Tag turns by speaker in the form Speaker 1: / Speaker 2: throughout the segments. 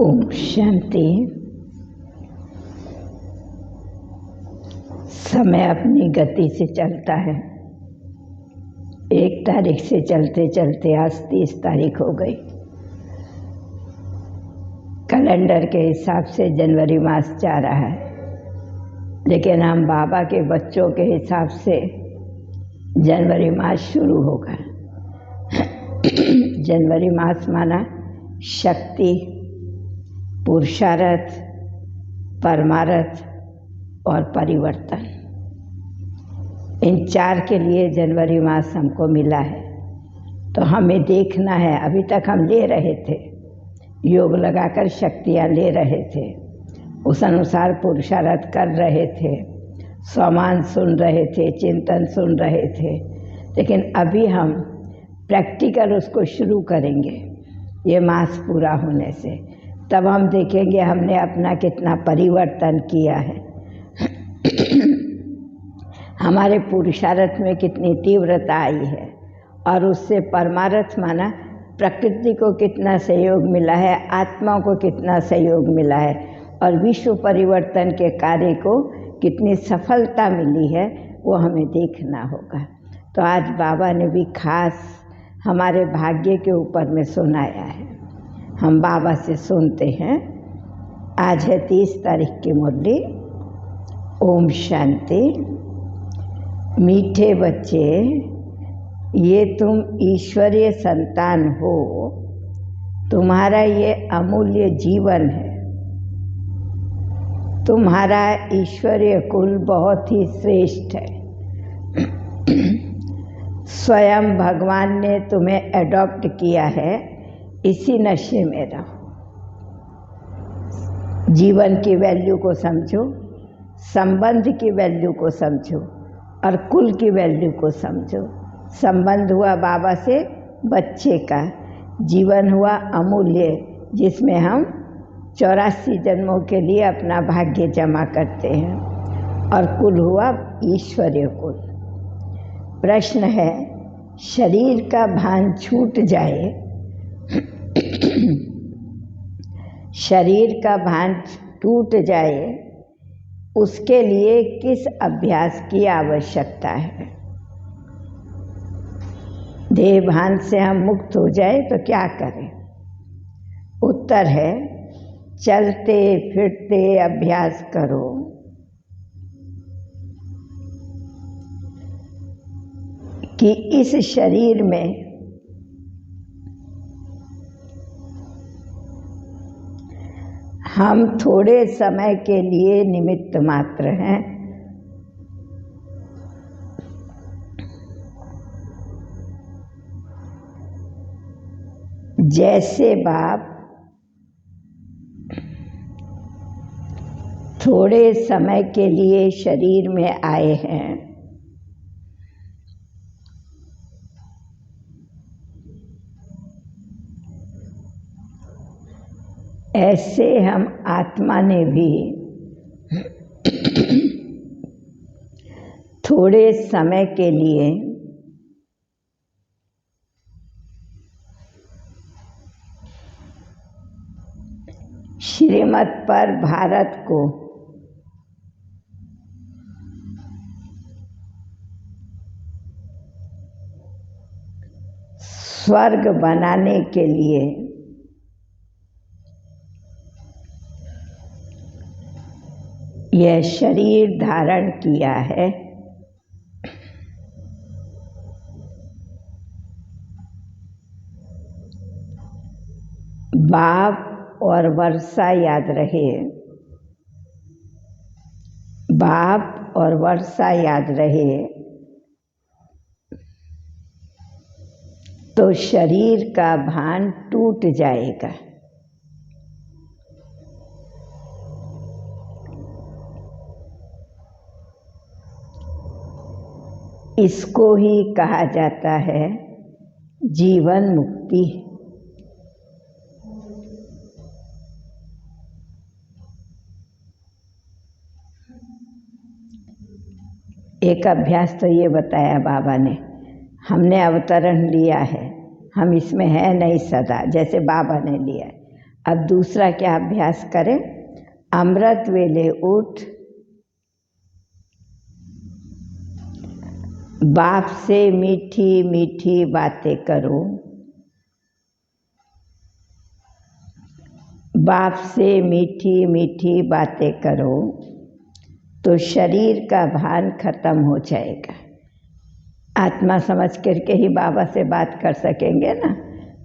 Speaker 1: ओम शांति। समय अपनी गति से चलता है। 1 तारीख से चलते चलते आज 30 तारीख हो गई। कैलेंडर के हिसाब से जनवरी मास जा रहा है, लेकिन हम बाबा के बच्चों के हिसाब से जनवरी मास शुरू होगा। जनवरी मास माना शक्ति, पुरुषार्थ, परमार्थ और परिवर्तन। इन 4 के लिए जनवरी मास हमको मिला है। तो हमें देखना है, अभी तक हम ले रहे थे, योग लगाकर शक्तियाँ ले रहे थे, उस अनुसार पुरुषार्थ कर रहे थे, सम्मान सुन रहे थे, चिंतन सुन रहे थे, लेकिन अभी हम प्रैक्टिकल उसको शुरू करेंगे। ये मास पूरा होने से तब हम देखेंगे हमने अपना कितना परिवर्तन किया है, हमारे पुरुषार्थ में कितनी तीव्रता आई है, और उससे परमार्थ माना प्रकृति को कितना सहयोग मिला है, आत्मा को कितना सहयोग मिला है, और विश्व परिवर्तन के कार्य को कितनी सफलता मिली है, वो हमें देखना होगा। तो आज बाबा ने भी खास हमारे भाग्य के ऊपर में सुनाया है। हम बाबा से सुनते हैं। आज है 30 तारीख की मुरली। ओम शांति। मीठे बच्चे, ये तुम ईश्वरीय संतान हो, तुम्हारा ये अमूल्य जीवन है। तुम्हारा ईश्वरीय कुल बहुत ही श्रेष्ठ है। स्वयं भगवान ने तुम्हें एडॉप्ट किया है, इसी नशे में रहो। जीवन की वैल्यू को समझो, संबंध की वैल्यू को समझो और कुल की वैल्यू को समझो। संबंध हुआ बाबा से बच्चे का, जीवन हुआ अमूल्य जिसमें हम 84 जन्मों के लिए अपना भाग्य जमा करते हैं, और कुल हुआ ईश्वरीय कुल। प्रश्न है, शरीर का भान छूट जाए, शरीर का भान टूट जाए, उसके लिए किस अभ्यास की आवश्यकता है? देह भान से हम मुक्त हो जाए तो क्या करें? उत्तर है, चलते फिरते अभ्यास करो। कि इस शरीर में हम थोड़े समय के लिए निमित्त मात्र हैं। जैसे बाप थोड़े समय के लिए शरीर में आए हैं, ऐसे हम आत्मा ने भी थोड़े समय के लिए श्रीमत पर भारत को स्वर्ग बनाने के लिए यह शरीर धारण किया है। बाप और वर्षा याद रहे, बाप और वर्षा याद रहे तो शरीर का भान टूट जाएगा। इसको ही कहा जाता है जीवन मुक्ति। एक अभ्यास तो ये बताया बाबा ने, हमने अवतरण लिया है, हम इसमें है नहीं सदा, जैसे बाबा ने लिया। अब दूसरा क्या अभ्यास करें? अमृत वेले उठ, बाप से मीठी मीठी बातें करो, बाप से मीठी मीठी बातें करो तो शरीर का भान खत्म हो जाएगा। आत्मा समझ करके ही बाबा से बात कर सकेंगे ना,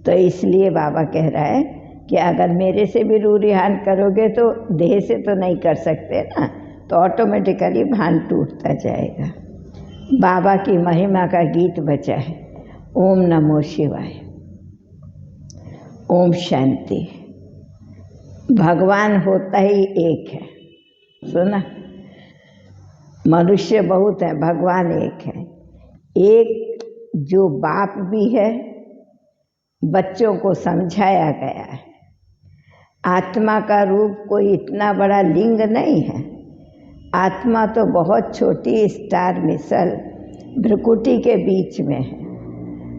Speaker 1: तो इसलिए बाबा कह रहा है कि अगर मेरे से भी रूरिहान करोगे तो देह से तो नहीं कर सकते ना, तो ऑटोमेटिकली भान टूटता जाएगा। बाबा की महिमा का गीत बजा है, ओम नमो शिवाय, ओम शांति। भगवान होता ही एक है, सुना? मनुष्य बहुत है, भगवान एक है। एक जो बाप भी है, बच्चों को समझाया गया है। आत्मा का रूप कोई इतना बड़ा लिंग नहीं है, आत्मा तो बहुत छोटी स्टार मिसल भ्रुकुटी के बीच में है,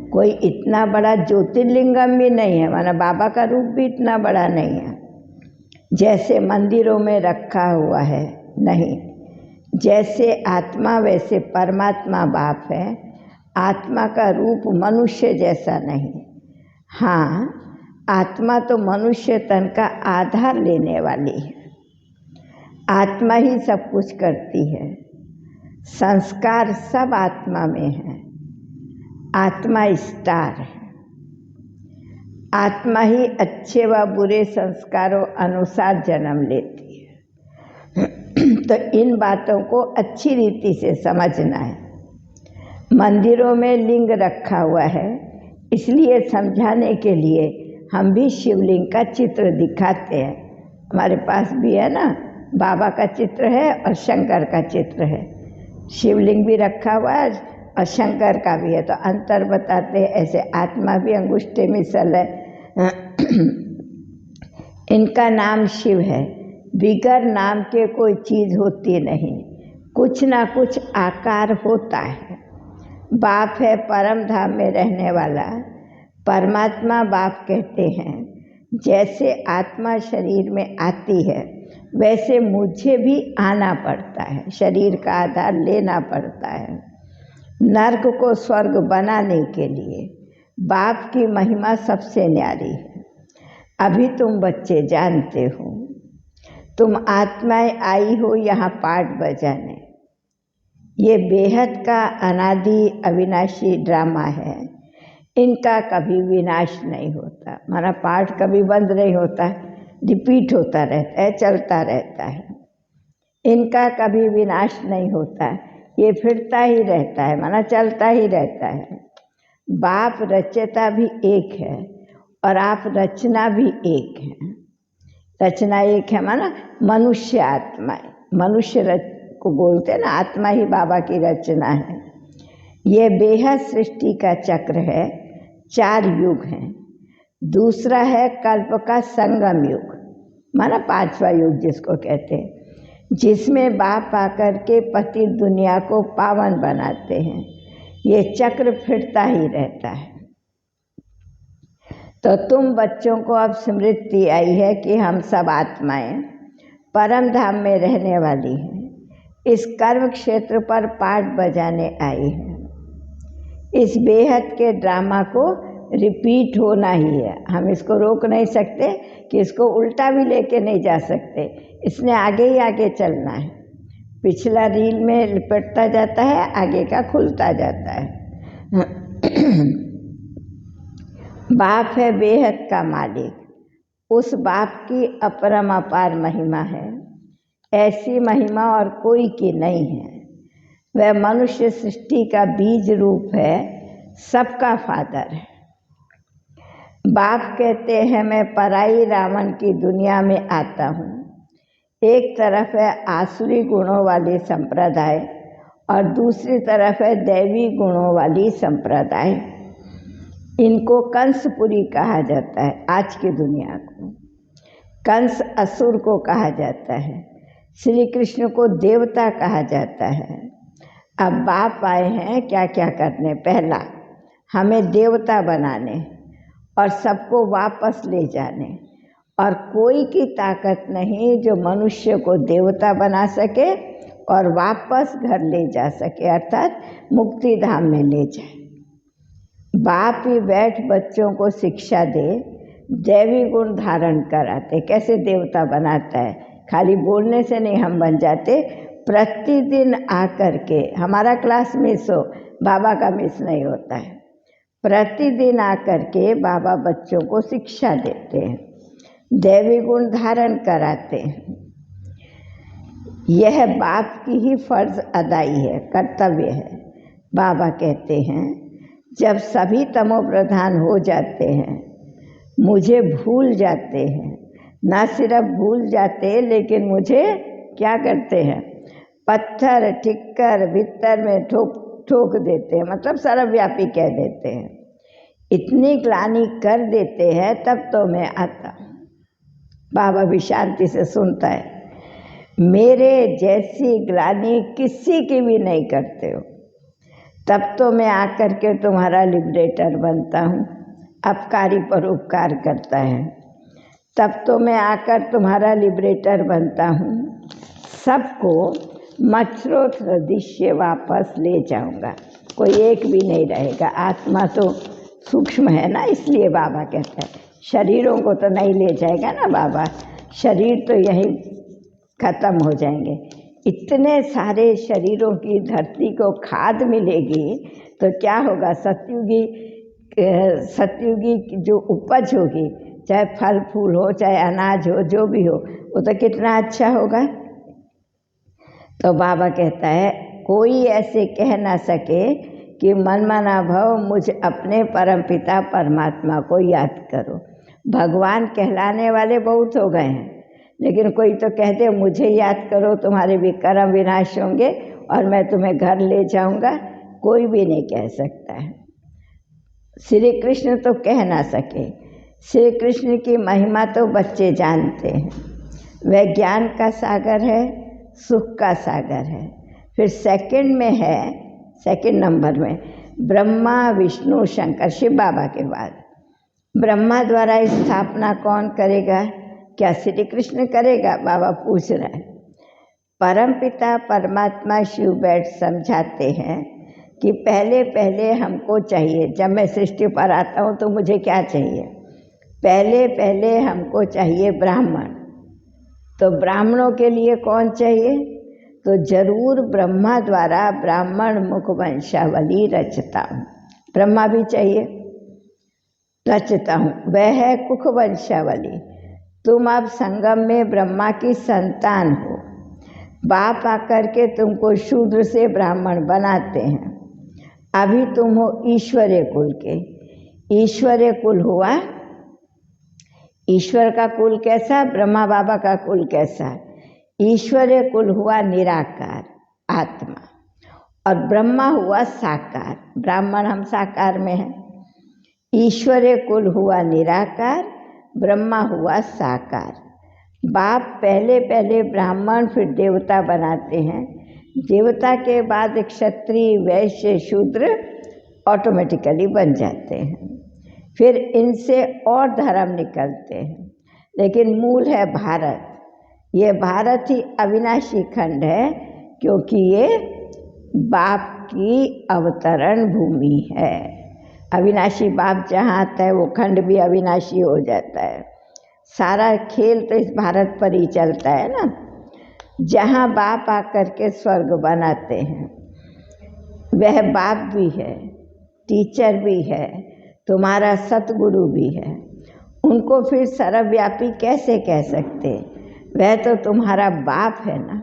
Speaker 1: कोई इतना बड़ा ज्योतिर्लिंगम भी नहीं है, माना बाबा का रूप भी इतना बड़ा नहीं है जैसे मंदिरों में रखा हुआ है, नहीं। जैसे आत्मा वैसे परमात्मा बाप है, आत्मा का रूप मनुष्य जैसा नहीं। हाँ, आत्मा तो मनुष्य तन का आधार लेने वाली है, आत्मा ही सब कुछ करती है, संस्कार सब आत्मा में है, आत्मा स्टार है, आत्मा ही अच्छे व बुरे संस्कारों अनुसार जन्म लेती है। तो इन बातों को अच्छी रीति से समझना है। मंदिरों में लिंग रखा हुआ है, इसलिए समझाने के लिए हम भी शिवलिंग का चित्र दिखाते हैं। हमारे पास भी है ना, बाबा का चित्र है और शंकर का चित्र है। शिवलिंग भी रखा हुआ है और शंकर का भी है, तो अंतर बताते हैं। ऐसे आत्मा भी अंगुष्ठे में सल है। इनका नाम शिव है। बिगर नाम के कोई चीज़ होती नहीं, कुछ ना कुछ आकार होता है। बाप है परम धाम में रहने वाला, परमात्मा बाप कहते हैं। जैसे आत्मा शरीर में आती है, वैसे मुझे भी आना पड़ता है, शरीर का आधार लेना पड़ता है। नर्क को स्वर्ग बनाने के लिए बाप की महिमा सबसे न्यारी है। अभी तुम बच्चे जानते हो, तुम आत्माएं आई हो यहाँ पाठ बजाने। ये बेहद का अनादि अविनाशी ड्रामा है। इनका कभी विनाश नहीं होता, हमारा पाठ कभी बंद नहीं होता, रिपीट होता रहता है, चलता रहता है। इनका कभी विनाश नहीं होता, ये फिरता ही रहता है, माना चलता ही रहता है। बाप रचयिता भी एक है और आप रचना भी एक है। रचना एक है माना मनुष्य आत्मा, मनुष्य को बोलते हैं ना, आत्मा ही बाबा की रचना है। ये बेहद सृष्टि का चक्र है। 4 युग हैं। दूसरा है कल्प का संगम युग, माना 5वां युग जिसको कहते हैं, जिसमें बाप आकर के पति दुनिया को पावन बनाते हैं। ये चक्र फिरता ही रहता है। तो तुम बच्चों को अब स्मृति आई है कि हम सब आत्माएं परम धाम में रहने वाली हैं। इस कर्म क्षेत्र पर पाठ बजाने आई हैं। इस बेहद के ड्रामा को रिपीट होना ही है। हम इसको रोक नहीं सकते कि इसको उल्टा भी लेके नहीं जा सकते, इसने आगे ही आगे चलना है। पिछला रील में लिपटता जाता है, आगे का खुलता जाता है। बाप है बेहद का मालिक, उस बाप की अपरम अपार महिमा है। ऐसी महिमा और कोई की नहीं है। वह मनुष्य सृष्टि का बीज रूप है, सबका फादर है। बाप कहते हैं मैं पराई रावण की दुनिया में आता हूँ। एक तरफ है आसुरी गुणों वाली संप्रदाय और दूसरी तरफ है दैवी गुणों वाली संप्रदाय। इनको कंसपुरी कहा जाता है। आज की दुनिया को कंस असुर को कहा जाता है, श्री कृष्ण को देवता कहा जाता है। अब बाप आए हैं क्या क्या करने, पहला हमें देवता बनाने और सबको वापस ले जाने। और कोई की ताकत नहीं जो मनुष्य को देवता बना सके और वापस घर ले जा सके, अर्थात मुक्ति धाम में ले जाए। बाप ही बैठ बच्चों को शिक्षा दे, दैवी गुण धारण कराते। कैसे देवता बनाता है, खाली बोलने से नहीं हम बन जाते। प्रतिदिन आकर के, हमारा क्लास मिस हो, बाबा का मिस नहीं होता है। प्रतिदिन आकर के बाबा बच्चों को शिक्षा देते हैं, दैवी गुण धारण कराते हैं। यह बाप की ही फर्ज अदाई है, कर्तव्य है। बाबा कहते हैं जब सभी तमो प्रधान हो जाते हैं, मुझे भूल जाते हैं। ना सिर्फ भूल जाते लेकिन मुझे क्या करते हैं, पत्थर ठिक्कर भीतर में ठोक देते हैं, मतलब सर्वव्यापी कह देते हैं। इतनी ग्लानि कर देते हैं तब तो मैं आता। बाबा भी शांति से सुनता है। मेरे जैसी ग्लानि किसी की भी नहीं करते हो, तब तो मैं आकर के तुम्हारा लिबरेटर बनता हूँ। अपकारी पर उपकार करता है, तब तो मैं आकर तुम्हारा लिबरेटर बनता हूँ। सबको मच्छरों सदृश्य वापस ले जाऊंगा, कोई एक भी नहीं रहेगा। आत्मा तो सूक्ष्म है ना, इसलिए बाबा कहता है शरीरों को तो नहीं ले जाएगा ना बाबा, शरीर तो यहीं खत्म हो जाएंगे। इतने सारे शरीरों की धरती को खाद मिलेगी तो क्या होगा, सतयुगी जो उपज होगी, चाहे फल फूल हो चाहे अनाज हो, जो भी हो, वो तो कितना अच्छा होगा। तो बाबा कहता है कोई ऐसे कह ना सके कि मन मना भव मुझ अपने परमपिता परमात्मा को याद करो। भगवान कहलाने वाले बहुत हो गए हैं, लेकिन कोई तो कहते मुझे याद करो, तुम्हारे भी कर्म विनाश होंगे और मैं तुम्हें घर ले जाऊंगा। कोई भी नहीं कह सकता है। श्री कृष्ण तो कह ना सके। श्री कृष्ण की महिमा तो बच्चे जानते हैं। वह ज्ञान का सागर है, सुख का सागर है। फिर सेकंड में है, सेकंड नंबर में ब्रह्मा विष्णु शंकर, शिव बाबा के बाद ब्रह्मा द्वारा स्थापना कौन करेगा? क्या श्री कृष्ण करेगा? बाबा पूछ रहा है। परमपिता परमात्मा शिव बैठ समझाते हैं कि पहले पहले हमको चाहिए, जब मैं सृष्टि पर आता हूँ तो मुझे क्या चाहिए? पहले पहले हमको चाहिए ब्राह्मण। तो ब्राह्मणों के लिए कौन चाहिए? तो जरूर ब्रह्मा द्वारा ब्राह्मण मुख वंशावली रचता हूँ। ब्रह्मा भी चाहिए, रचता हूँ, वह है कुख वंशावली। तुम अब संगम में ब्रह्मा की संतान हो। बाप आकर के तुमको शूद्र से ब्राह्मण बनाते हैं। अभी तुम हो ईश्वरीय कुल के। ईश्वरीय कुल हुआ, ईश्वर का कुल कैसा? ब्रह्मा बाबा का कुल कैसा? ईश्वरीय कुल हुआ निराकार आत्मा, और ब्रह्मा हुआ साकार। ब्राह्मण हम साकार में हैं। ईश्वरीय कुल हुआ निराकार, ब्रह्मा हुआ साकार। बाप पहले पहले ब्राह्मण फिर देवता बनाते हैं। देवता के बाद क्षत्रिय वैश्य शूद्र ऑटोमेटिकली बन जाते हैं। फिर इनसे और धर्म निकलते हैं, लेकिन मूल है भारत। ये भारत ही अविनाशी खंड है, क्योंकि ये बाप की अवतरण भूमि है। अविनाशी बाप जहाँ आता है वो खंड भी अविनाशी हो जाता है। सारा खेल तो इस भारत पर ही चलता है ना। जहाँ बाप आकर के स्वर्ग बनाते हैं, वह बाप भी है, टीचर भी है, तुम्हारा सतगुरु भी है। उनको फिर सर्वव्यापी कैसे कह सकते? वह तो तुम्हारा बाप है ना।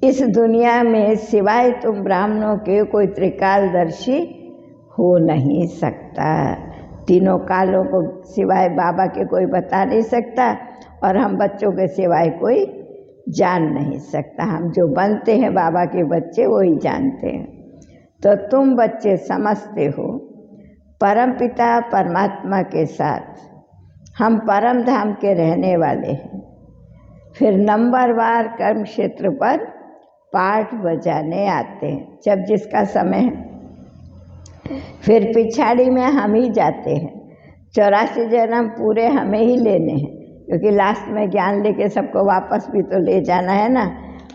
Speaker 1: इस दुनिया में सिवाय तुम ब्राह्मणों के कोई त्रिकालदर्शी हो नहीं सकता। तीनों कालों को सिवाय बाबा के कोई बता नहीं सकता, और हम बच्चों के सिवाय कोई जान नहीं सकता। हम जो बनते हैं बाबा के बच्चे, वही जानते हैं। तो तुम बच्चे समझते हो परमपिता परमात्मा के साथ हम परम धाम के रहने वाले हैं। फिर नंबरवार कर्म क्षेत्र पर पाठ बजाने आते हैं, जब जिसका समय है। फिर पिछाड़ी में हम ही जाते हैं। 84 जन्म पूरे हमें ही लेने हैं, क्योंकि लास्ट में ज्ञान लेके सबको वापस भी तो ले जाना है ना।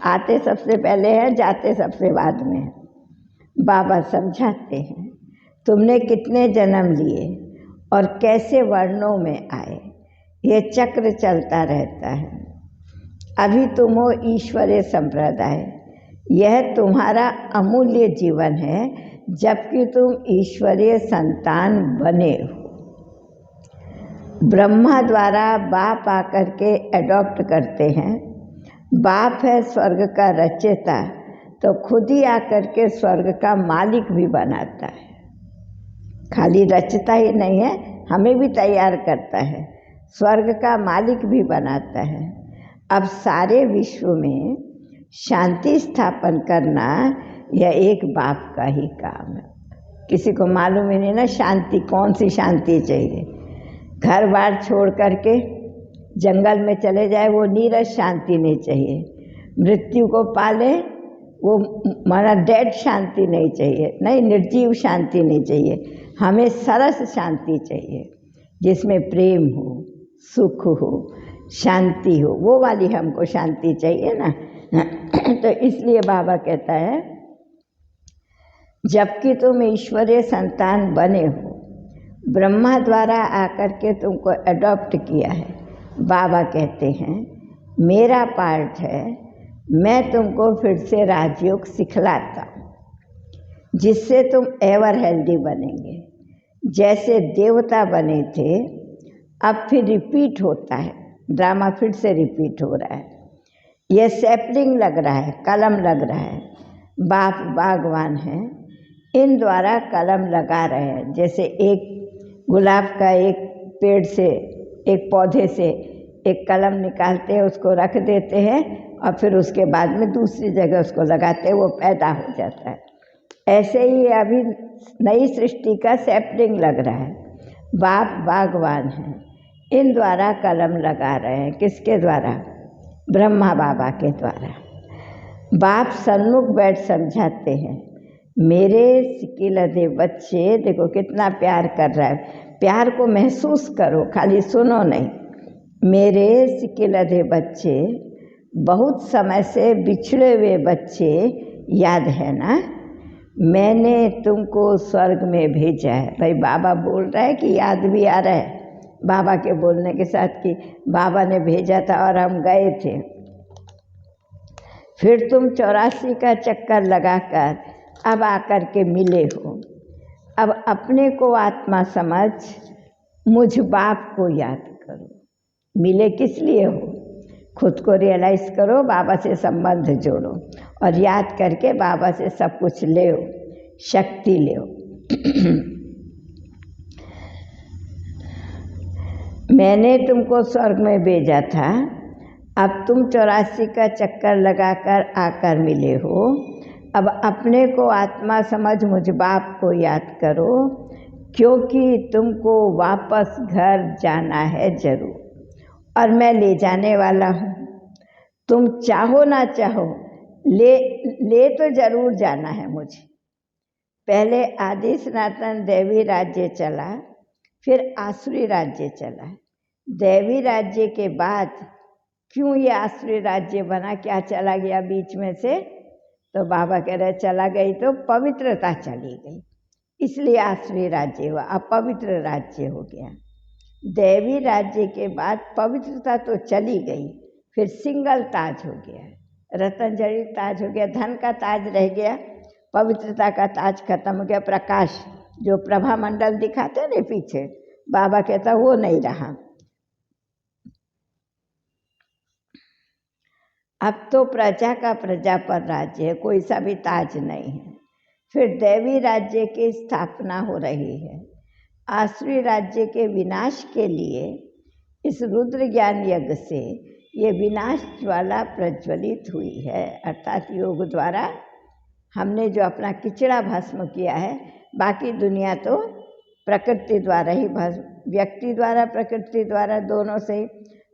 Speaker 1: आते सबसे पहले है, जाते सबसे बाद में है। बाबा समझाते हैं तुमने कितने जन्म लिए और कैसे वर्णों में आए, ये चक्र चलता रहता है। अभी तुम हो ईश्वरीय संप्रदाय, यह तुम्हारा अमूल्य जीवन है, जबकि तुम ईश्वरीय संतान बने हो। ब्रह्मा द्वारा बाप आकर के एडॉप्ट करते हैं। बाप है स्वर्ग का रचयिता, तो खुद ही आकर के स्वर्ग का मालिक भी बनाता है। खाली रचता ही नहीं है, हमें भी तैयार करता है, स्वर्ग का मालिक भी बनाता है। अब सारे विश्व में शांति स्थापन करना यह एक बाप का ही काम है। किसी को मालूम ही नहीं ना शांति, कौन सी शांति चाहिए। घर बार छोड़ करके जंगल में चले जाए, वो नीरस शांति नहीं चाहिए। मृत्यु को पाले, वो माना डेड शांति नहीं चाहिए, नहीं निर्जीव शांति नहीं चाहिए। हमें सरस शांति चाहिए, जिसमें प्रेम हो, सुख हो, शांति हो, वो वाली हमको शांति चाहिए ना। तो इसलिए बाबा कहता है जबकि तुम ईश्वरीय संतान बने हो, ब्रह्मा द्वारा आकर के तुमको अडॉप्ट किया है। बाबा कहते हैं मेरा पार्ट है, मैं तुमको फिर से राजयोग सिखलाता हूँ, जिससे तुम एवर हेल्दी बनेंगे। जैसे देवता बने थे, अब फिर रिपीट होता है, ड्रामा फिर से रिपीट हो रहा है। यह सैपलिंग लग रहा है, कलम लग रहा है। बाप बागवान है, इन द्वारा कलम लगा रहे हैं। जैसे एक गुलाब का एक पेड़ से, एक पौधे से एक कलम निकालते हैं, उसको रख देते हैं और फिर उसके बाद में दूसरी जगह उसको लगाते हैं, वो पैदा हो जाता है। ऐसे ही अभी नई सृष्टि का सैपलिंग लग रहा है। बाप बागवान हैं, इन द्वारा कलम लगा रहे हैं। किसके द्वारा? ब्रह्मा बाबा के द्वारा। बाप सन्मुख बैठ समझाते हैं, मेरे सिकिलधे बच्चे, देखो कितना प्यार कर रहा है, प्यार को महसूस करो, खाली सुनो नहीं। मेरे सिकिलधे बच्चे, बहुत समय से बिछड़े हुए बच्चे, याद है ना? मैंने तुमको स्वर्ग में भेजा है। भाई बाबा बोल रहा है कि याद भी आ रहा है बाबा के बोलने के साथ कि बाबा ने भेजा था और हम गए थे। फिर तुम 84 का चक्कर लगाकर अब आकर के मिले हो। अब अपने को आत्मा समझ, मुझ बाप को याद करो। मिले किस लिए हो? खुद को रियलाइज़ करो, बाबा से संबंध जोड़ो और याद करके बाबा से सब कुछ ले, शक्ति ले। मैंने तुमको स्वर्ग में भेजा था, अब तुम 84 का चक्कर लगाकर आकर मिले हो। अब अपने को आत्मा समझ, मुझ बाप को याद करो, क्योंकि तुमको वापस घर जाना है जरूर, और मैं ले जाने वाला हूँ। तुम चाहो ना चाहो, ले तो जरूर जाना है मुझे। पहले आदि सनातन दैवी राज्य चला, फिर आसुरी राज्य चला। दैवी राज्य के बाद क्यों ये आसुरी राज्य बना, क्या चला गया बीच में से? तो बाबा कह रहे चला गई तो पवित्रता चली गई, इसलिए आसुरी राज्य हुआ, अपवित्र राज्य हो गया। दैवी राज्य के बाद पवित्रता तो चली गई, फिर सिंगल ताज हो गया, रतन जड़ित ताज हो गया, धन का ताज रह गया, पवित्रता का ताज खत्म हो गया। प्रकाश जो प्रभा मंडल दिखाते ना पीछे, बाबा कहता वो नहीं रहा। अब तो प्रजा का प्रजा पर राज्य है, कोई सा भी ताज नहीं है। फिर दैवी राज्य की स्थापना हो रही है। आसुरी राज्य के विनाश के लिए इस रुद्र ज्ञान यज्ञ से ये विनाश ज्वाला प्रज्वलित हुई है, अर्थात योग द्वारा हमने जो अपना किचड़ा भस्म किया है। बाकी दुनिया तो प्रकृति द्वारा ही भस्म, व्यक्ति द्वारा प्रकृति द्वारा दोनों से ही।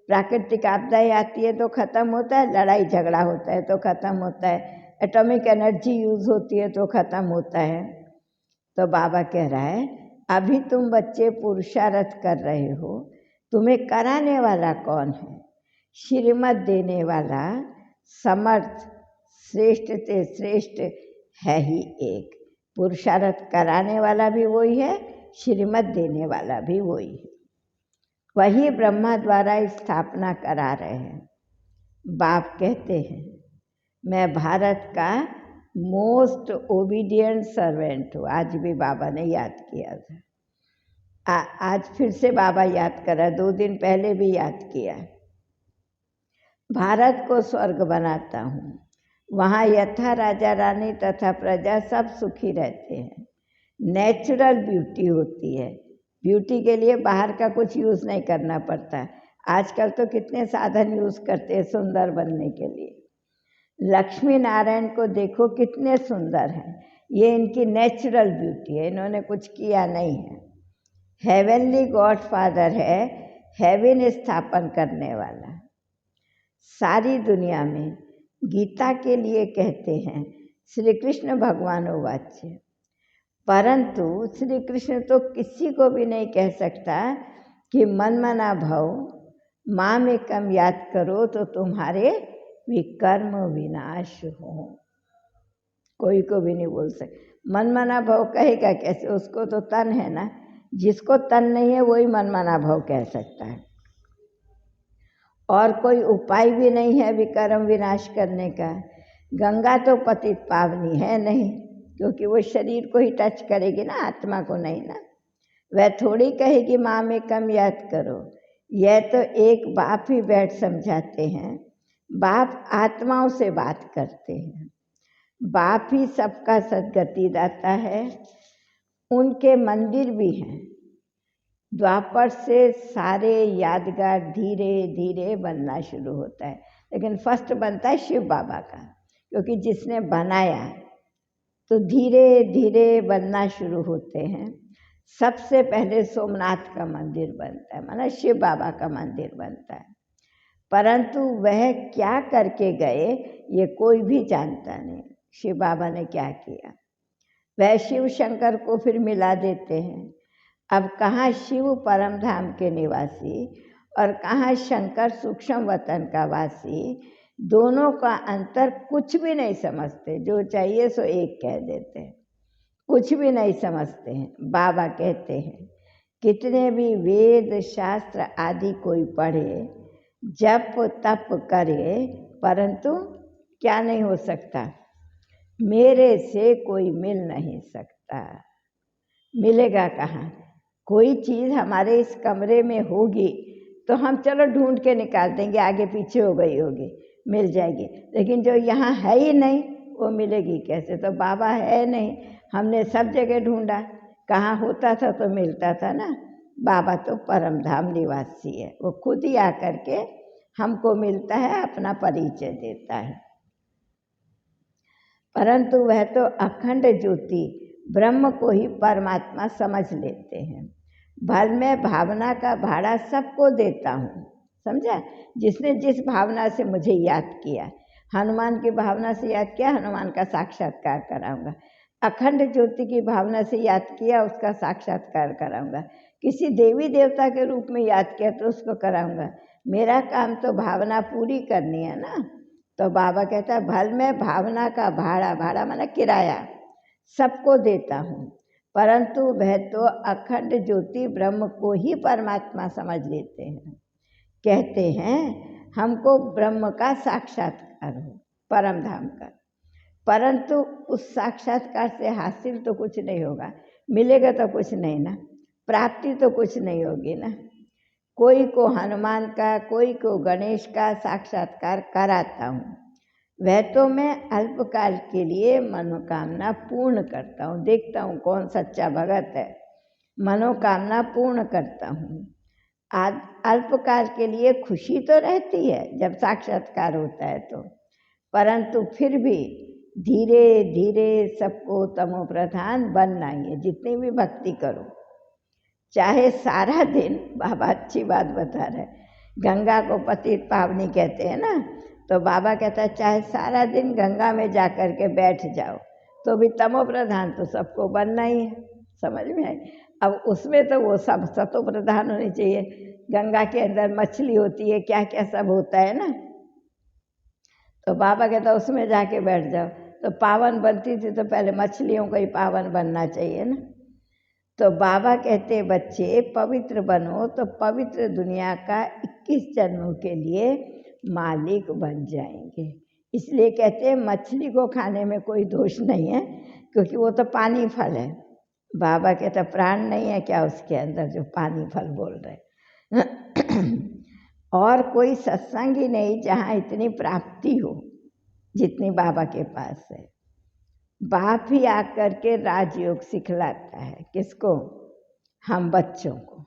Speaker 1: प्राकृतिक आपदाएँ आती है तो ख़त्म होता है, लड़ाई झगड़ा होता है तो ख़त्म होता है, एटॉमिक एनर्जी यूज़ होती है तो ख़त्म होता है। तो बाबा कह रहा है अभी तुम बच्चे पुरुषार्थ कर रहे हो, तुम्हें कराने वाला कौन है? श्रीमत देने वाला समर्थ श्रेष्ठ से श्रेष्ठ है ही एक। पुरुषार्थ कराने वाला भी वही है, श्रीमत देने वाला भी वही है। वही ब्रह्मा द्वारा स्थापना करा रहे हैं। बाप कहते हैं मैं भारत का मोस्ट ओबीडियंट सर्वेंट हूँ। आज भी बाबा ने याद किया था, आज फिर से बाबा याद करा, 2 दिन पहले भी याद किया। भारत को स्वर्ग बनाता हूँ, वहाँ यथा राजा रानी तथा प्रजा सब सुखी रहते हैं। नेचुरल ब्यूटी होती है, ब्यूटी के लिए बाहर का कुछ यूज़ नहीं करना पड़ता। आजकल तो कितने साधन यूज़ करते हैं सुंदर बनने के लिए। लक्ष्मी नारायण को देखो कितने सुंदर हैं, ये इनकी नेचुरल ब्यूटी है, इन्होंने कुछ किया नहीं है। हेवनली गॉड फादर है, हेवन स्थापन करने वाला। सारी दुनिया में गीता के लिए कहते हैं श्री कृष्ण भगवान वाच्य, परंतु श्री कृष्ण तो किसी को भी नहीं कह सकता कि मन मना भव माँ में कम याद करो तो तुम्हारे विकर्म विनाश हो। कोई को भी नहीं बोल सकता। मन मना भव कहेगा कैसे? उसको तो तन है ना, जिसको तन नहीं है वही मन मना भव कह सकता है। और कोई उपाय भी नहीं है विकर्म विनाश करने का। गंगा तो पतित पावनी है नहीं, क्योंकि वो शरीर को ही टच करेगी ना, आत्मा को नहीं ना। वह थोड़ी कहेगी माँ में कम याद करो, यह तो एक बाप ही बैठ समझाते हैं। बाप आत्माओं से बात करते हैं। बाप ही सबका सद्गति दाता है। उनके मंदिर भी हैं। द्वापर से सारे यादगार धीरे धीरे बनना शुरू होता है, लेकिन फर्स्ट बनता है शिव बाबा का, क्योंकि जिसने बनाया तो धीरे धीरे बनना शुरू होते हैं। सबसे पहले सोमनाथ का मंदिर बनता है, माना शिव बाबा का मंदिर बनता है, परंतु वह क्या करके गए ये कोई भी जानता नहीं। शिव बाबा ने क्या किया, वह शिव शंकर को फिर मिला देते हैं। अब कहाँ शिव परम धाम के निवासी और कहाँ शंकर सूक्ष्म वतन का वासी, दोनों का अंतर कुछ भी नहीं समझते। जो चाहिए सो एक कह देते हैं, कुछ भी नहीं समझते हैं। बाबा कहते हैं कितने भी वेद शास्त्र आदि कोई पढ़े, जप तप करे, परंतु क्या नहीं हो सकता, मेरे से कोई मिल नहीं सकता। मिलेगा कहाँ? कोई चीज़ हमारे इस कमरे में होगी तो हम चलो ढूंढ के निकाल देंगे, आगे पीछे हो गई होगी, मिल जाएगी, लेकिन जो यहाँ है ही नहीं वो मिलेगी कैसे? तो बाबा है नहीं, हमने सब जगह ढूंढा, कहाँ होता था तो मिलता था ना। बाबा तो परम धाम निवासी है, वो खुद ही आकर के हमको मिलता है, अपना परिचय देता है। परंतु वह तो अखंड ज्योति ब्रह्म को ही परमात्मा समझ लेते हैं। भल में भावना का भाड़ा सबको देता हूँ, समझा? जिसने जिस भावना से मुझे याद किया, हनुमान की भावना से याद किया, हनुमान का साक्षात्कार कराऊंगा। अखंड ज्योति की भावना से याद किया, उसका साक्षात्कार कराऊंगा। किसी देवी देवता के रूप में याद किया तो उसको कराऊंगा। मेरा काम तो भावना पूरी करनी है ना। तो बाबा कहता है भल में भावना का भाड़ा, भाड़ा माना किराया, सबको देता हूँ, परंतु वह तो अखंड ज्योति ब्रह्म को ही परमात्मा समझ लेते हैं। कहते हैं हमको ब्रह्म का साक्षात्कार हो, परम धाम का, परंतु उस साक्षात्कार से हासिल तो कुछ नहीं होगा, मिलेगा तो कुछ नहीं ना, प्राप्ति तो कुछ नहीं होगी ना। कोई को हनुमान का, कोई को गणेश का साक्षात्कार कराता हूँ, वह तो मैं अल्पकाल के लिए मनोकामना पूर्ण करता हूँ। देखता हूँ कौन सच्चा भगत है, मनोकामना पूर्ण करता हूँ। अल्पकाल के लिए खुशी तो रहती है जब साक्षात्कार होता है तो, परंतु फिर भी धीरे धीरे सबको तमो प्रधान बनना ही है। जितनी भी भक्ति करो, चाहे सारा दिन, बाबा अच्छी बात बता रहे, गंगा को पतित पावनी कहते हैं ना, तो बाबा कहता है चाहे सारा दिन गंगा में जा कर के बैठ जाओ तो भी तमो प्रधान तो सबको बनना ही है। समझ में आई? अब उसमें तो वो सब सतो प्रधान होनी चाहिए। गंगा के अंदर मछली होती है, क्या क्या सब होता है ना, तो बाबा कहता उसमें जाके बैठ जाओ। तो पावन बनती थी तो पहले मछलियों को ही पावन बनना चाहिए ना। तो बाबा कहते बच्चे पवित्र बनो तो पवित्र दुनिया का 21 जन्मों के लिए मालिक बन जाएंगे। इसलिए कहते हैं मछली को खाने में कोई दोष नहीं है, क्योंकि वो तो पानी फल है। बाबा कहता प्राण नहीं है क्या उसके अंदर जो पानी फल बोल रहे। और कोई सत्संग ही नहीं जहाँ इतनी प्राप्ति हो जितनी बाबा के पास है। बाप ही आकर के राजयोग सिखलाता है। किसको? हम बच्चों को।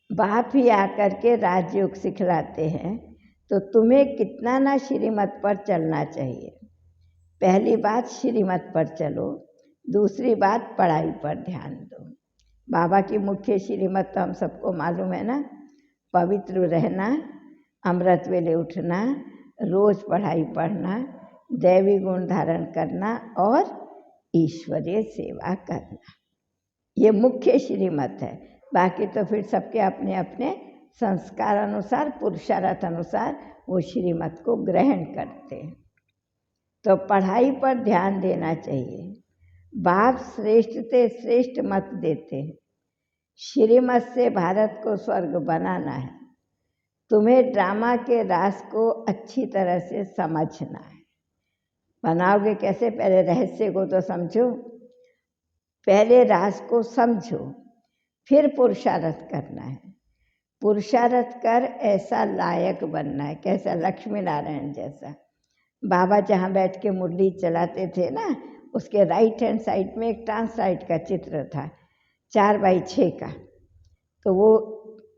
Speaker 1: बाप ही आकर के राजयोग सिखलाते हैं। तो तुम्हें कितना ना श्रीमत पर चलना चाहिए। पहली बात श्रीमत पर चलो, दूसरी बात पढ़ाई पर ध्यान दो। बाबा की मुख्य श्रीमत तो हम सबको मालूम है ना, पवित्र रहना, अमृत वेले उठना, रोज पढ़ाई पढ़ना, दैवी गुण धारण करना और ईश्वरीय सेवा करना। ये मुख्य श्रीमत है। बाकी तो फिर सबके अपने अपने संस्कार अनुसार, पुरुषार्थ अनुसार वो श्रीमत को ग्रहण करते हैं। तो पढ़ाई पर ध्यान देना चाहिए। बाप श्रेष्ठ से श्रेष्ठ मत देते हैं। श्रीमत से भारत को स्वर्ग बनाना है। तुम्हें ड्रामा के रास को अच्छी तरह से समझना है। बनाओगे कैसे? पहले रहस्य को तो समझो, पहले रास को समझो, फिर पुरुषार्थ करना है। पुरुषार्थ कर ऐसा लायक बनना है, कैसा? लक्ष्मी नारायण जैसा। बाबा जहाँ बैठ के मुरली चलाते थे ना, उसके राइट हैंड साइड में एक ट्रांसलाइट का चित्र था 4x6 का। तो वो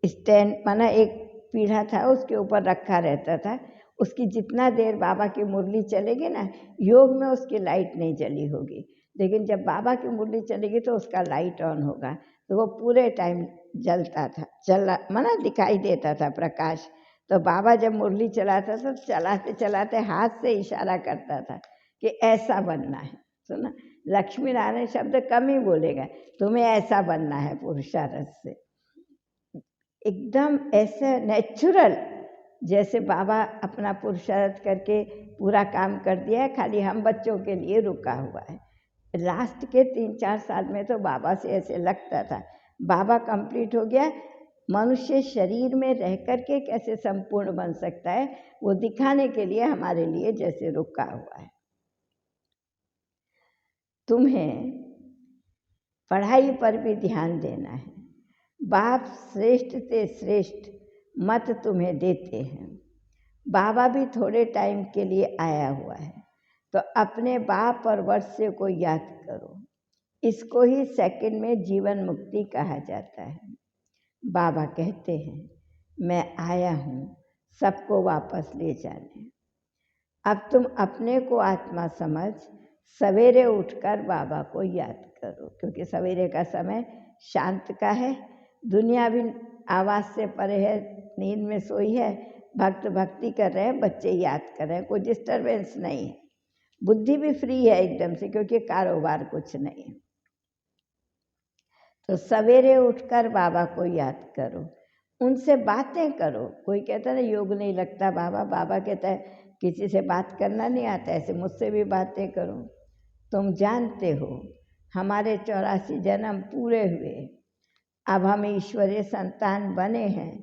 Speaker 1: स्टैंड माना एक पीढ़ा था, उसके ऊपर रखा रहता था। उसकी जितना देर बाबा की मुरली चलेगी ना, योग में उसकी लाइट नहीं जली होगी, लेकिन जब बाबा की मुरली चलेगी तो उसका लाइट ऑन होगा, तो वो पूरे टाइम जलता था, चला माना दिखाई देता था प्रकाश। तो बाबा जब मुरली चलाता था, चलाते चलाते हाथ से इशारा करता था कि ऐसा बनना है। सुना, लक्ष्मी नारायण शब्द कम ही बोलेगा, तुम्हें ऐसा बनना है पुरुषार्थ से, एकदम ऐसे नेचुरल, जैसे बाबा अपना पुरुषार्थ करके पूरा काम कर दिया है, खाली हम बच्चों के लिए रुका हुआ है। लास्ट के 3-4 साल में तो बाबा से ऐसे लगता था बाबा कंप्लीट हो गया, मनुष्य शरीर में रह कर के कैसे संपूर्ण बन सकता है, वो दिखाने के लिए हमारे लिए जैसे रुका हुआ है। तुम्हें पढ़ाई पर भी ध्यान देना है। बाप श्रेष्ठ से श्रेष्ठ मत तुम्हें देते हैं। बाबा भी थोड़े टाइम के लिए आया हुआ है, तो अपने बाप और वर्ष्य को याद करो। इसको ही सेकंड में जीवन मुक्ति कहा जाता है। बाबा कहते हैं, मैं आया हूँ सबको वापस ले जाने। अब तुम अपने को आत्मा समझ सवेरे उठकर बाबा को याद करो, क्योंकि सवेरे का समय शांत का है, दुनिया भी आवाज़ से परे है, नींद में सोई है, भक्त भक्ति कर रहे हैं, बच्चे याद कर रहे हैं, कोई डिस्टर्बेंस नहीं है, बुद्धि भी फ्री है एकदम से, क्योंकि कारोबार कुछ नहीं है। तो सवेरे उठकर बाबा को याद करो, उनसे बातें करो। कोई कहता है ना योग नहीं लगता बाबा, बाबा कहता है किसी से बात करना नहीं आता, ऐसे मुझसे भी बातें करो। तुम जानते हो हमारे 84 जन्म पूरे हुए, अब हम ईश्वरीय संतान बने हैं,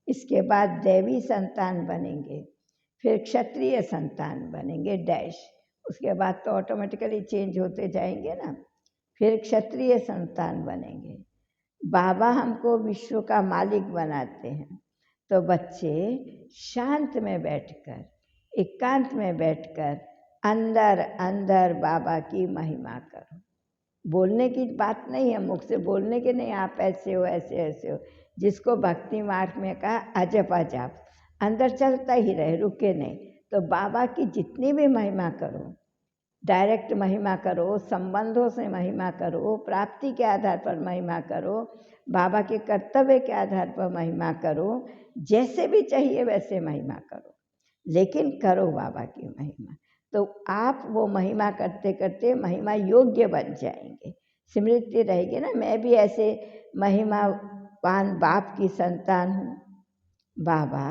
Speaker 1: इसके बाद दैवी संतान बनेंगे, फिर क्षत्रिय संतान बनेंगे डैश, उसके बाद तो ऑटोमेटिकली चेंज होते जाएंगे ना, फिर क्षत्रिय संतान बनेंगे। बाबा हमको विश्व का मालिक बनाते हैं, तो बच्चे शांत में बैठकर, एकांत में बैठकर अंदर अंदर बाबा की महिमा करो। बोलने की बात नहीं है, मुख से बोलने के नहीं, आप ऐसे हो ऐसे ऐसे हो। जिसको भक्ति मार्ग में कहा अजप अजाप, अंदर चलता ही रहे, रुके नहीं। तो बाबा की जितनी भी महिमा करो, डायरेक्ट महिमा करो, संबंधों से महिमा करो, प्राप्ति के आधार पर महिमा करो, बाबा के कर्तव्य के आधार पर महिमा करो, जैसे भी चाहिए वैसे महिमा करो, लेकिन करो बाबा की महिमा। तो आप वो महिमा करते करते महिमा योग्य बन जाएंगे, स्मृति रहेगी ना, मैं भी ऐसे महिमावान बाप की संतान हूँ। बाबा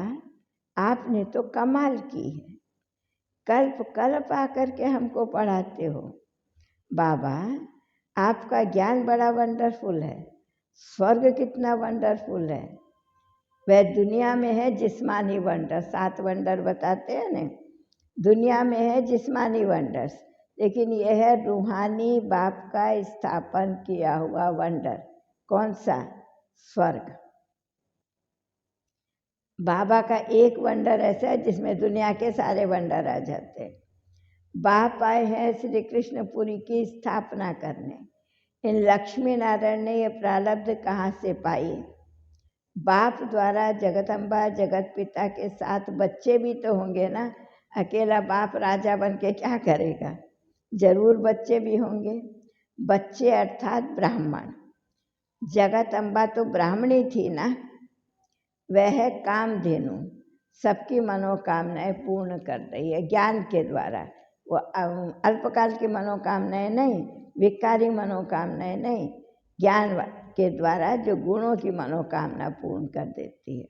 Speaker 1: आपने तो कमाल की है, कल्प कल्प आकर के हमको पढ़ाते हो। बाबा आपका ज्ञान बड़ा वंडरफुल है, स्वर्ग कितना वंडरफुल है। वह दुनिया में है जिस्मानी वंडर, 7 वंडर बताते हैं ना, दुनिया में है जिस्मानी वंडर्स, लेकिन यह है रूहानी बाप का स्थापन किया हुआ वंडर। कौन सा? स्वर्ग। बाबा का एक वंडर ऐसा है जिसमें दुनिया के सारे वंडर आ जाते हैं। बाप आए हैं श्री कृष्णपुरी की स्थापना करने। इन लक्ष्मी नारायण ने ये प्रारब्ध कहाँ से पाई? बाप द्वारा जगदम्बा जगत पिता के साथ बच्चे भी तो होंगे ना, अकेला बाप राजा बन के क्या करेगा, जरूर बच्चे भी होंगे। बच्चे अर्थात ब्राह्मण। जगत अम्बा तो ब्राह्मणी थी ना, वह है कामधेनु, सबकी मनोकामनाएं पूर्ण कर रही है ज्ञान के द्वारा। वो अल्पकाल की मनोकामनाएं नहीं, विकारी मनोकामनाएं नहीं, ज्ञान के द्वारा जो गुणों की मनोकामना पूर्ण कर देती है,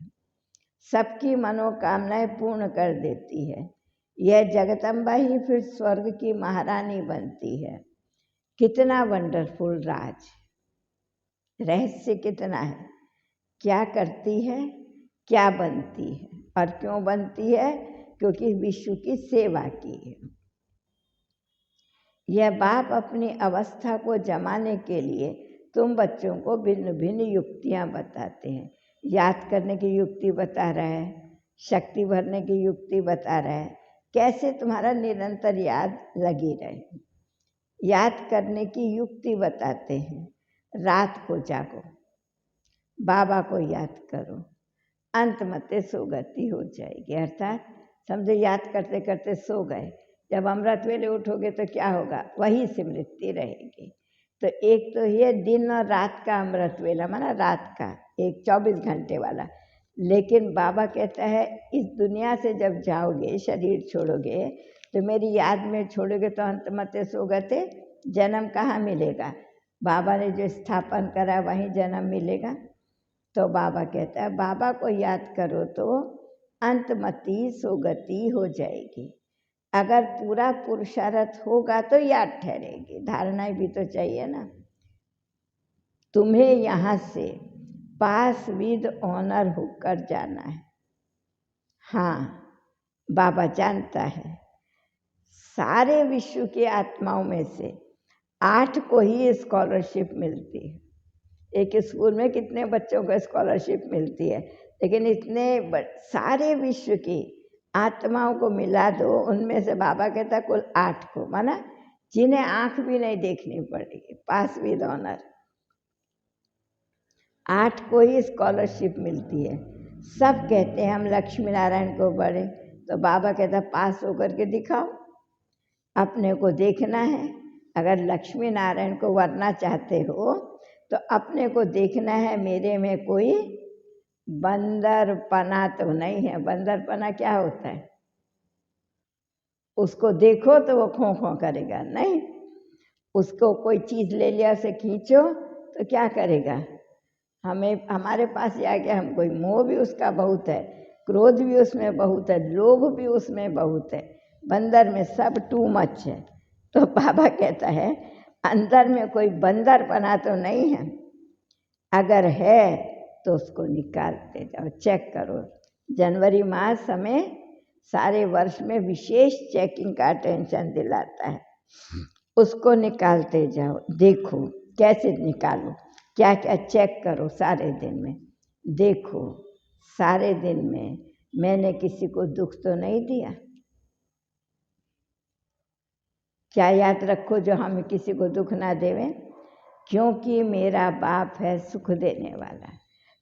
Speaker 1: सबकी मनोकामनाएं पूर्ण कर देती है। यह जगदम्बा ही फिर स्वर्ग की महारानी बनती है। कितना वंडरफुल राज, रहस्य कितना है, क्या करती है, क्या बनती है, और क्यों बनती है? क्योंकि विश्व की सेवा की है। यह बाप अपनी अवस्था को जमाने के लिए तुम बच्चों को भिन्न भिन्न युक्तियाँ बताते हैं। याद करने की युक्ति बता रहा है, शक्ति भरने की युक्ति बता रहा है, कैसे तुम्हारा निरंतर याद लगी रहे। याद करने की युक्ति बताते हैं। रात को जागो, बाबा को याद करो, अंत मते सोगति हो जाएगी। अर्थात समझो याद करते करते सो गए, जब अमृत वेले उठोगे तो क्या होगा, वही स्मृति रहेगी। तो एक तो ये दिन और रात का अमृत वेला, माना रात का एक 24 घंटे वाला। लेकिन बाबा कहता है इस दुनिया से जब जाओगे, शरीर छोड़ोगे, तो मेरी याद में छोड़ोगे तो अंत मते सोगते, जन्म कहाँ मिलेगा। बाबा ने जो स्थापन करा वहीं जन्म मिलेगा। तो बाबा कहता है बाबा को याद करो तो अंतमति सोगति हो जाएगी। अगर पूरा पुरुषार्थ होगा तो याद ठहरेगी। धारणाएं भी तो चाहिए ना। तुम्हें यहाँ से पास विद ऑनर होकर जाना है। हाँ, बाबा जानता है सारे विश्व की आत्माओं में से 8 को ही स्कॉलरशिप मिलती है। एक स्कूल में कितने बच्चों को स्कॉलरशिप मिलती है, लेकिन इतने सारे विश्व की आत्माओं को मिला दो, उनमें से बाबा कहता कुल 8 को, माना जिन्हें आंख भी नहीं देखनी पड़ेगी, पास विद ऑनर। 8 को ही स्कॉलरशिप मिलती है। सब कहते हैं हम लक्ष्मी नारायण को पढ़े, तो बाबा कहता पास होकर के दिखाओ। अपने को देखना है। अगर लक्ष्मी नारायण को वरना चाहते हो तो अपने को देखना है, मेरे में कोई बंदरपना तो नहीं है। बंदरपना क्या होता है? उसको देखो तो वो खों खों करेगा, नहीं। उसको कोई चीज़ ले लिया, उसे खींचो तो क्या करेगा, हमें हमारे पास आ गया। हम कोई मोह भी उसका बहुत है, क्रोध भी उसमें बहुत है, लोभ भी उसमें बहुत है। बंदर में सब टू मच है। तो बाबा कहता है अंदर में कोई बंदरपना तो नहीं है। अगर है तो उसको निकालते जाओ, चेक करो। जनवरी मास हमें सारे वर्ष में विशेष चेकिंग का टेंशन दिलाता है। उसको निकालते जाओ, देखो कैसे निकालो, क्या क्या चेक करो सारे दिन में। देखो सारे दिन में मैंने किसी को दुख तो नहीं दिया। क्या याद रखो जो हम किसी को दुख ना देवें, क्योंकि मेरा बाप है सुख देने वाला।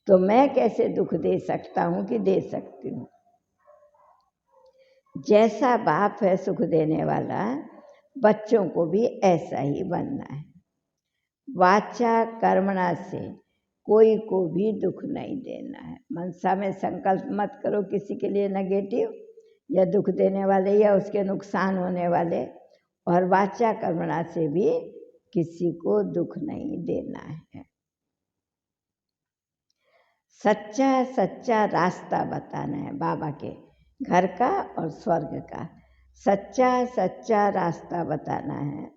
Speaker 1: तो मैं कैसे दुख दे सकता हूँ कि दे सकती हूँ। जैसा बाप है सुख देने वाला, बच्चों को भी ऐसा ही बनना है। वाचा कर्मणा से कोई को भी दुख नहीं देना है। मनसा में संकल्प मत करो किसी के लिए नेगेटिव या दुख देने वाले या उसके नुकसान होने वाले। और वाचा कर्मणा से भी किसी को दुख नहीं देना है। सच्चा सच्चा रास्ता बताना है बाबा के घर का और स्वर्ग का। सच्चा सच्चा रास्ता बताना है।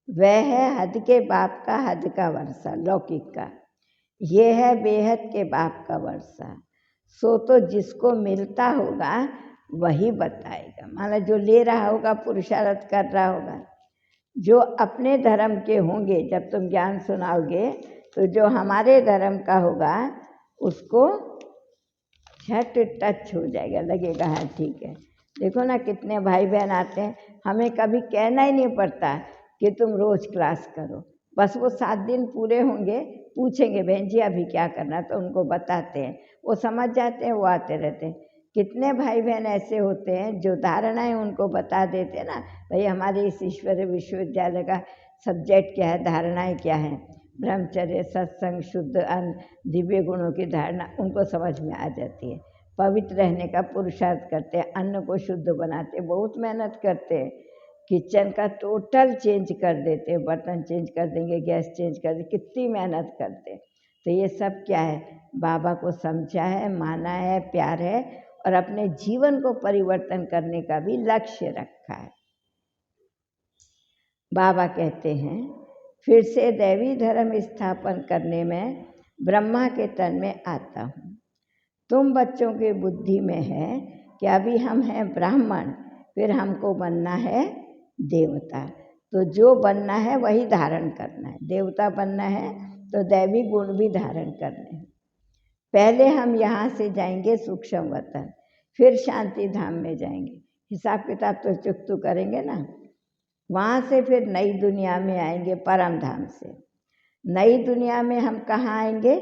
Speaker 1: वह है हद के बाप का हद का वर्षा, लौकिक का। ये है बेहद के बाप का वर्षा। सो तो जिसको मिलता होगा वही बताएगा। माना जो ले रहा होगा, पुरुषार्थ कर रहा होगा। जो अपने धर्म के होंगे, जब तुम ज्ञान सुनाओगे तो जो हमारे धर्म का होगा उसको झट टच हो जाएगा, लगेगा हाँ ठीक है। देखो ना कितने भाई बहन आते हैं, हमें कभी कहना ही नहीं पड़ता कि तुम रोज़ क्लास करो। बस वो 7 दिन पूरे होंगे, पूछेंगे बहन जी अभी क्या करना, तो उनको बताते हैं, वो समझ जाते हैं, वो आते रहते हैं। कितने भाई बहन ऐसे होते हैं जो धारणाएं उनको बता देते हैं ना, भाई हमारे इस ईश्वरीय विश्वविद्यालय का सब्जेक्ट क्या है, धारणाएं क्या हैं, ब्रह्मचर्य, सत्संग, शुद्ध अन्न, दिव्य गुणों की धारणा उनको समझ में आ जाती है। पवित्र रहने का पुरुषार्थ करते हैं, अन्न को शुद्ध बनाते, बहुत मेहनत करते हैं। किचन का टोटल चेंज कर देते, बर्तन चेंज कर देंगे, गैस चेंज कर देंगे, कितनी मेहनत करते। तो ये सब क्या है, बाबा को समझा है, माना है, प्यार है और अपने जीवन को परिवर्तन करने का भी लक्ष्य रखा है। बाबा कहते हैं फिर से दैवी धर्म स्थापन करने में ब्रह्मा के तन में आता हूँ। तुम बच्चों के बुद्धि में है कि अभी हम हैं ब्राह्मण, फिर हमको बनना है देवता। तो जो बनना है वही धारण करना है। देवता बनना है तो दैवी गुण भी धारण करने हैं। पहले हम यहाँ से जाएंगे सूक्ष्म वतन, फिर शांति धाम में जाएंगे। हिसाब किताब तो चुकतू करेंगे ना। वहाँ से फिर नई दुनिया में आएंगे, परम धाम से। नई दुनिया में हम कहाँ आएंगे?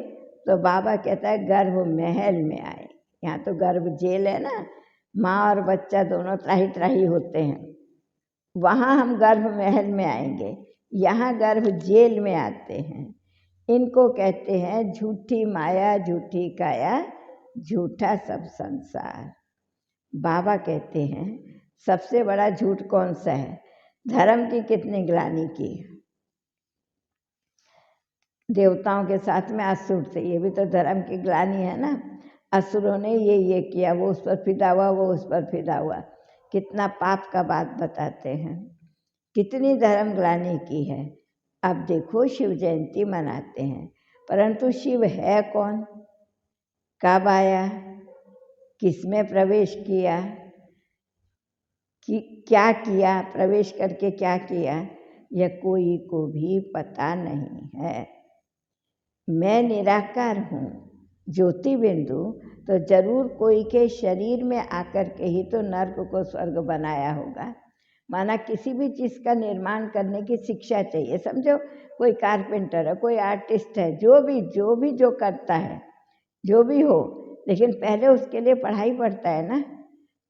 Speaker 1: तो बाबा कहता है गर्भ महल में आए। यहाँ तो गर्भ जेल है ना, माँ और बच्चा दोनों त्राही त्राही होते हैं। वहाँ हम गर्भ महल में आएंगे, यहाँ गर्भ जेल में आते हैं। इनको कहते हैं झूठी माया, झूठी काया, झूठा सब संसार। बाबा कहते हैं सबसे बड़ा झूठ कौन सा है? धर्म की कितनी ग्लानि की। देवताओं के साथ में असुर थे, ये भी तो धर्म की ग्लानि है ना। असुरों ने ये किया, वो उस पर फिदा हुआ, वो उस पर फिदा हुआ। कितना पाप का बात बताते हैं, कितनी धर्म ग्लानि की है। अब देखो शिव जयंती मनाते हैं, परंतु शिव है कौन? कब आया? किसमें प्रवेश किया? कि क्या किया? प्रवेश करके क्या किया? यह कोई को भी पता नहीं है। मैं निराकार हूँ, ज्योति बिंदु, तो जरूर कोई के शरीर में आकर के ही तो नर्क को स्वर्ग बनाया होगा। माना किसी भी चीज़ का निर्माण करने की शिक्षा चाहिए। समझो कोई कारपेंटर है, कोई आर्टिस्ट है, जो करता है, जो भी हो, लेकिन पहले उसके लिए पढ़ाई पड़ता है ना,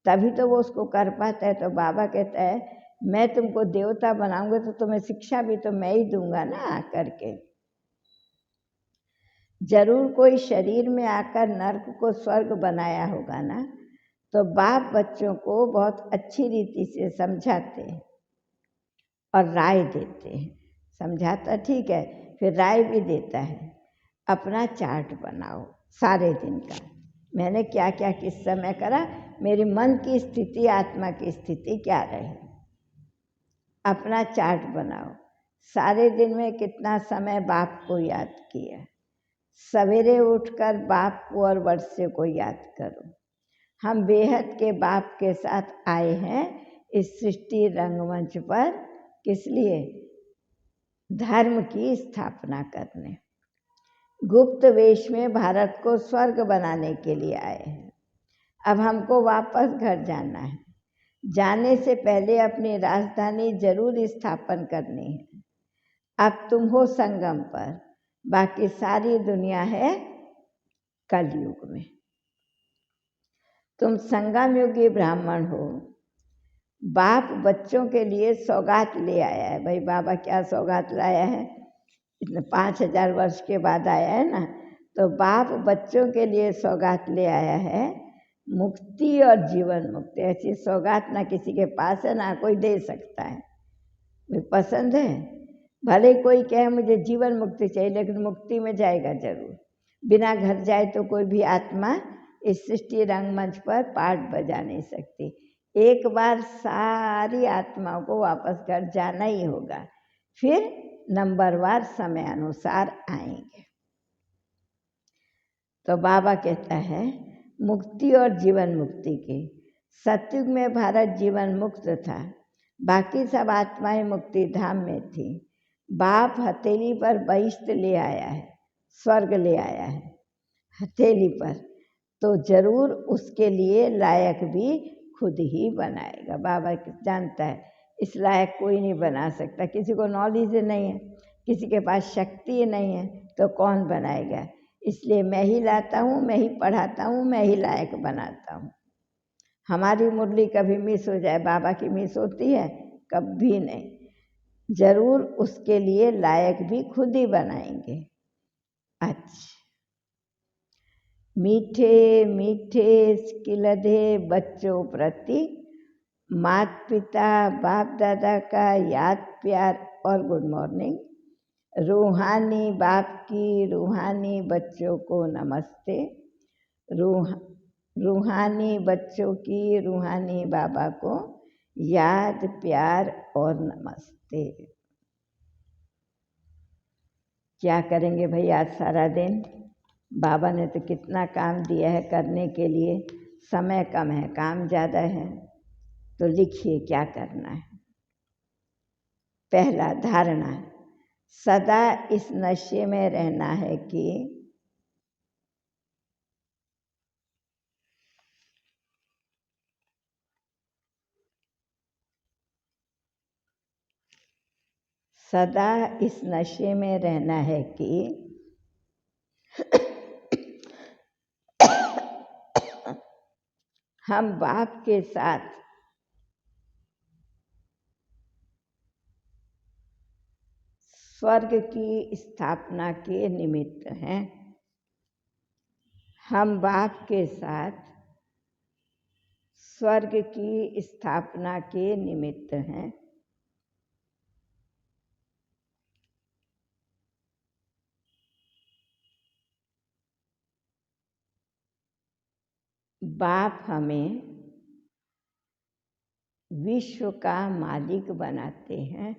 Speaker 1: तभी तो वो उसको कर पाता है। तो बाबा कहता है मैं तुमको देवता बनाऊंगा तो तुम्हें शिक्षा भी तो मैं ही दूंगा ना आकर के। जरूर कोई शरीर में आकर नर्क को स्वर्ग बनाया होगा ना। तो बाप बच्चों को बहुत अच्छी रीति से समझाते हैं और राय देते हैं। समझाता ठीक है, फिर राय भी देता है। अपना चार्ट बनाओ सारे दिन का, मैंने क्या क्या किस समय करा, मेरे मन की स्थिति, आत्मा की स्थिति क्या रही। अपना चार्ट बनाओ, सारे दिन में कितना समय बाप को याद किया। सवेरे उठकर बाप को और वर्षे को याद करो। हम बेहद के बाप के साथ आए हैं इस सृष्टि रंगमंच पर, किस लिए? धर्म की स्थापना करने। गुप्त वेश में भारत को स्वर्ग बनाने के लिए आए हैं। अब हमको वापस घर जाना है। जाने से पहले अपनी राजधानी जरूर स्थापन करनी है। अब तुम हो संगम पर, बाकी सारी दुनिया है कलयुग में। तुम संगम युगी ब्राह्मण हो। बाप बच्चों के लिए सौगात ले आया है। भाई बाबा क्या सौगात लाया है? इतने 5000 वर्ष के बाद आया है ना, तो बाप बच्चों के लिए सौगात ले आया है, मुक्ति और जीवन मुक्ति। ऐसी सौगात ना किसी के पास है, ना कोई दे सकता है। पसंद है, भले कोई कहे मुझे जीवन मुक्ति चाहिए, लेकिन मुक्ति में जाएगा जरूर। बिना घर जाए तो कोई भी आत्मा इस सृष्टि रंगमंच पर पार्ट बजा नहीं सकती। एक बार सारी आत्माओं को वापस घर जाना ही होगा, फिर नंबरवार समय अनुसार आएंगे। तो बाबा कहता है मुक्ति और जीवन मुक्ति की। सतयुग में भारत जीवन मुक्त था, बाकी सब आत्माएं मुक्ति धाम में थी। बाप हथेली पर बहिष्ठ ले आया है, स्वर्ग ले आया है हथेली पर, तो जरूर उसके लिए लायक भी खुद ही बनाएगा। बाबा जानता है इस लायक कोई नहीं बना सकता। किसी को नॉलेज नहीं है, किसी के पास शक्ति नहीं है, तो कौन बनाएगा? इसलिए मैं ही लाता हूँ, मैं ही पढ़ाता हूँ, मैं ही लायक बनाता हूँ। हमारी मुरली कभी मिस हो जाए, बाबा की मिस होती है? कभी नहीं। जरूर उसके लिए लायक भी खुद ही बनाएंगे। अच्छा, मीठे मीठे किलधे बच्चों प्रति माता पिता बाप दादा का याद प्यार और गुड मॉर्निंग। रूहानी बाप की रूहानी बच्चों को नमस्ते। रूहानी बच्चों की रूहानी बाबा को याद प्यार और नमस्ते। क्या करेंगे भाई आज सारा दिन? बाबा ने तो कितना काम दिया है करने के लिए, समय कम है, काम ज़्यादा है, तो लिखिए क्या करना है। पहला धारणा, सदा इस नशे में रहना है कि सदा इस नशे में रहना है कि हम बाप के साथ स्वर्ग की स्थापना के निमित्त हैं। हम बाप के साथ स्वर्ग की स्थापना के निमित्त हैं। बाप हमें विश्व का मालिक बनाते हैं।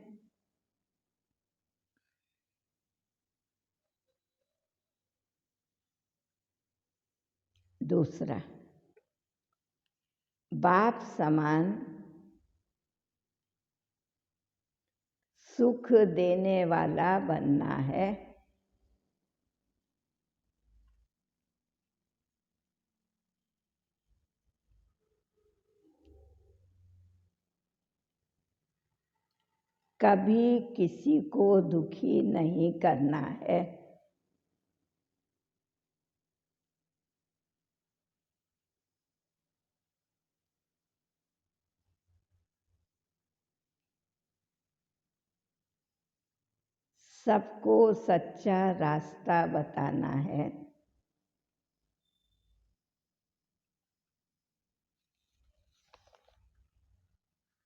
Speaker 1: दूसरा, बाप समान सुख देने वाला बनना है। कभी किसी को दुखी नहीं करना है। सबको सच्चा रास्ता बताना है।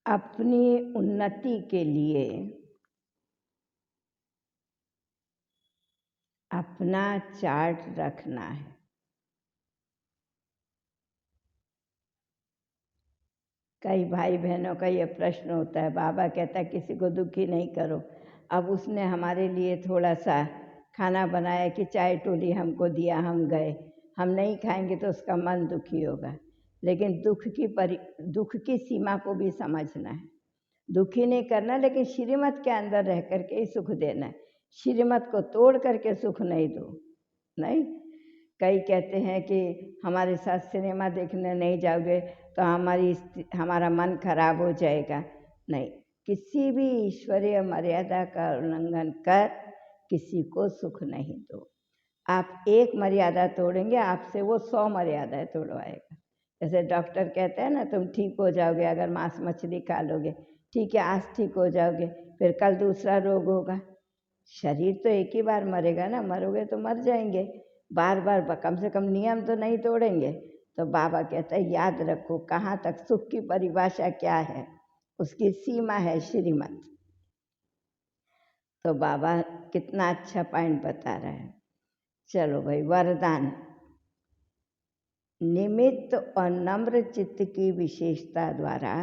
Speaker 1: अपनी उन्नति के लिए अपना चार्ट रखना है। कई भाई बहनों का ये प्रश्न होता है, बाबा कहता है किसी को दुखी नहीं करो। अब उसने हमारे लिए थोड़ा सा खाना बनाया कि चाय टोली हमको दिया, हम गए, हम नहीं खाएंगे तो उसका मन दुखी होगा। लेकिन दुख की सीमा को भी समझना है। दुखी नहीं करना, लेकिन श्रीमत के अंदर रह करके ही सुख देना है। श्रीमत को तोड़ करके सुख नहीं दो। नहीं, कई कहते हैं कि हमारे साथ सिनेमा देखने नहीं जाओगे तो हमारा मन खराब हो जाएगा। नहीं, किसी भी ईश्वरीय मर्यादा का उल्लंघन कर किसी को सुख नहीं दो। आप एक मर्यादा तोड़ेंगे, आपसे वो 100 मर्यादाएं तोड़वाएगा। जैसे डॉक्टर कहते हैं ना, तुम ठीक हो जाओगे अगर मांस मछली खा लोगे। ठीक है, आज ठीक हो जाओगे, फिर कल दूसरा रोग होगा। शरीर तो एक ही बार मरेगा ना, मरोगे तो मर जाएंगे। बार बार कम से कम नियम तो नहीं तोड़ेंगे। तो बाबा कहता है याद रखो कहाँ तक सुख की परिभाषा क्या है, उसकी सीमा है श्रीमत। तो बाबा कितना अच्छा पॉइंट बता रहा है। चलो भाई, वरदान। निमित्त और नम्र चित्त की विशेषता द्वारा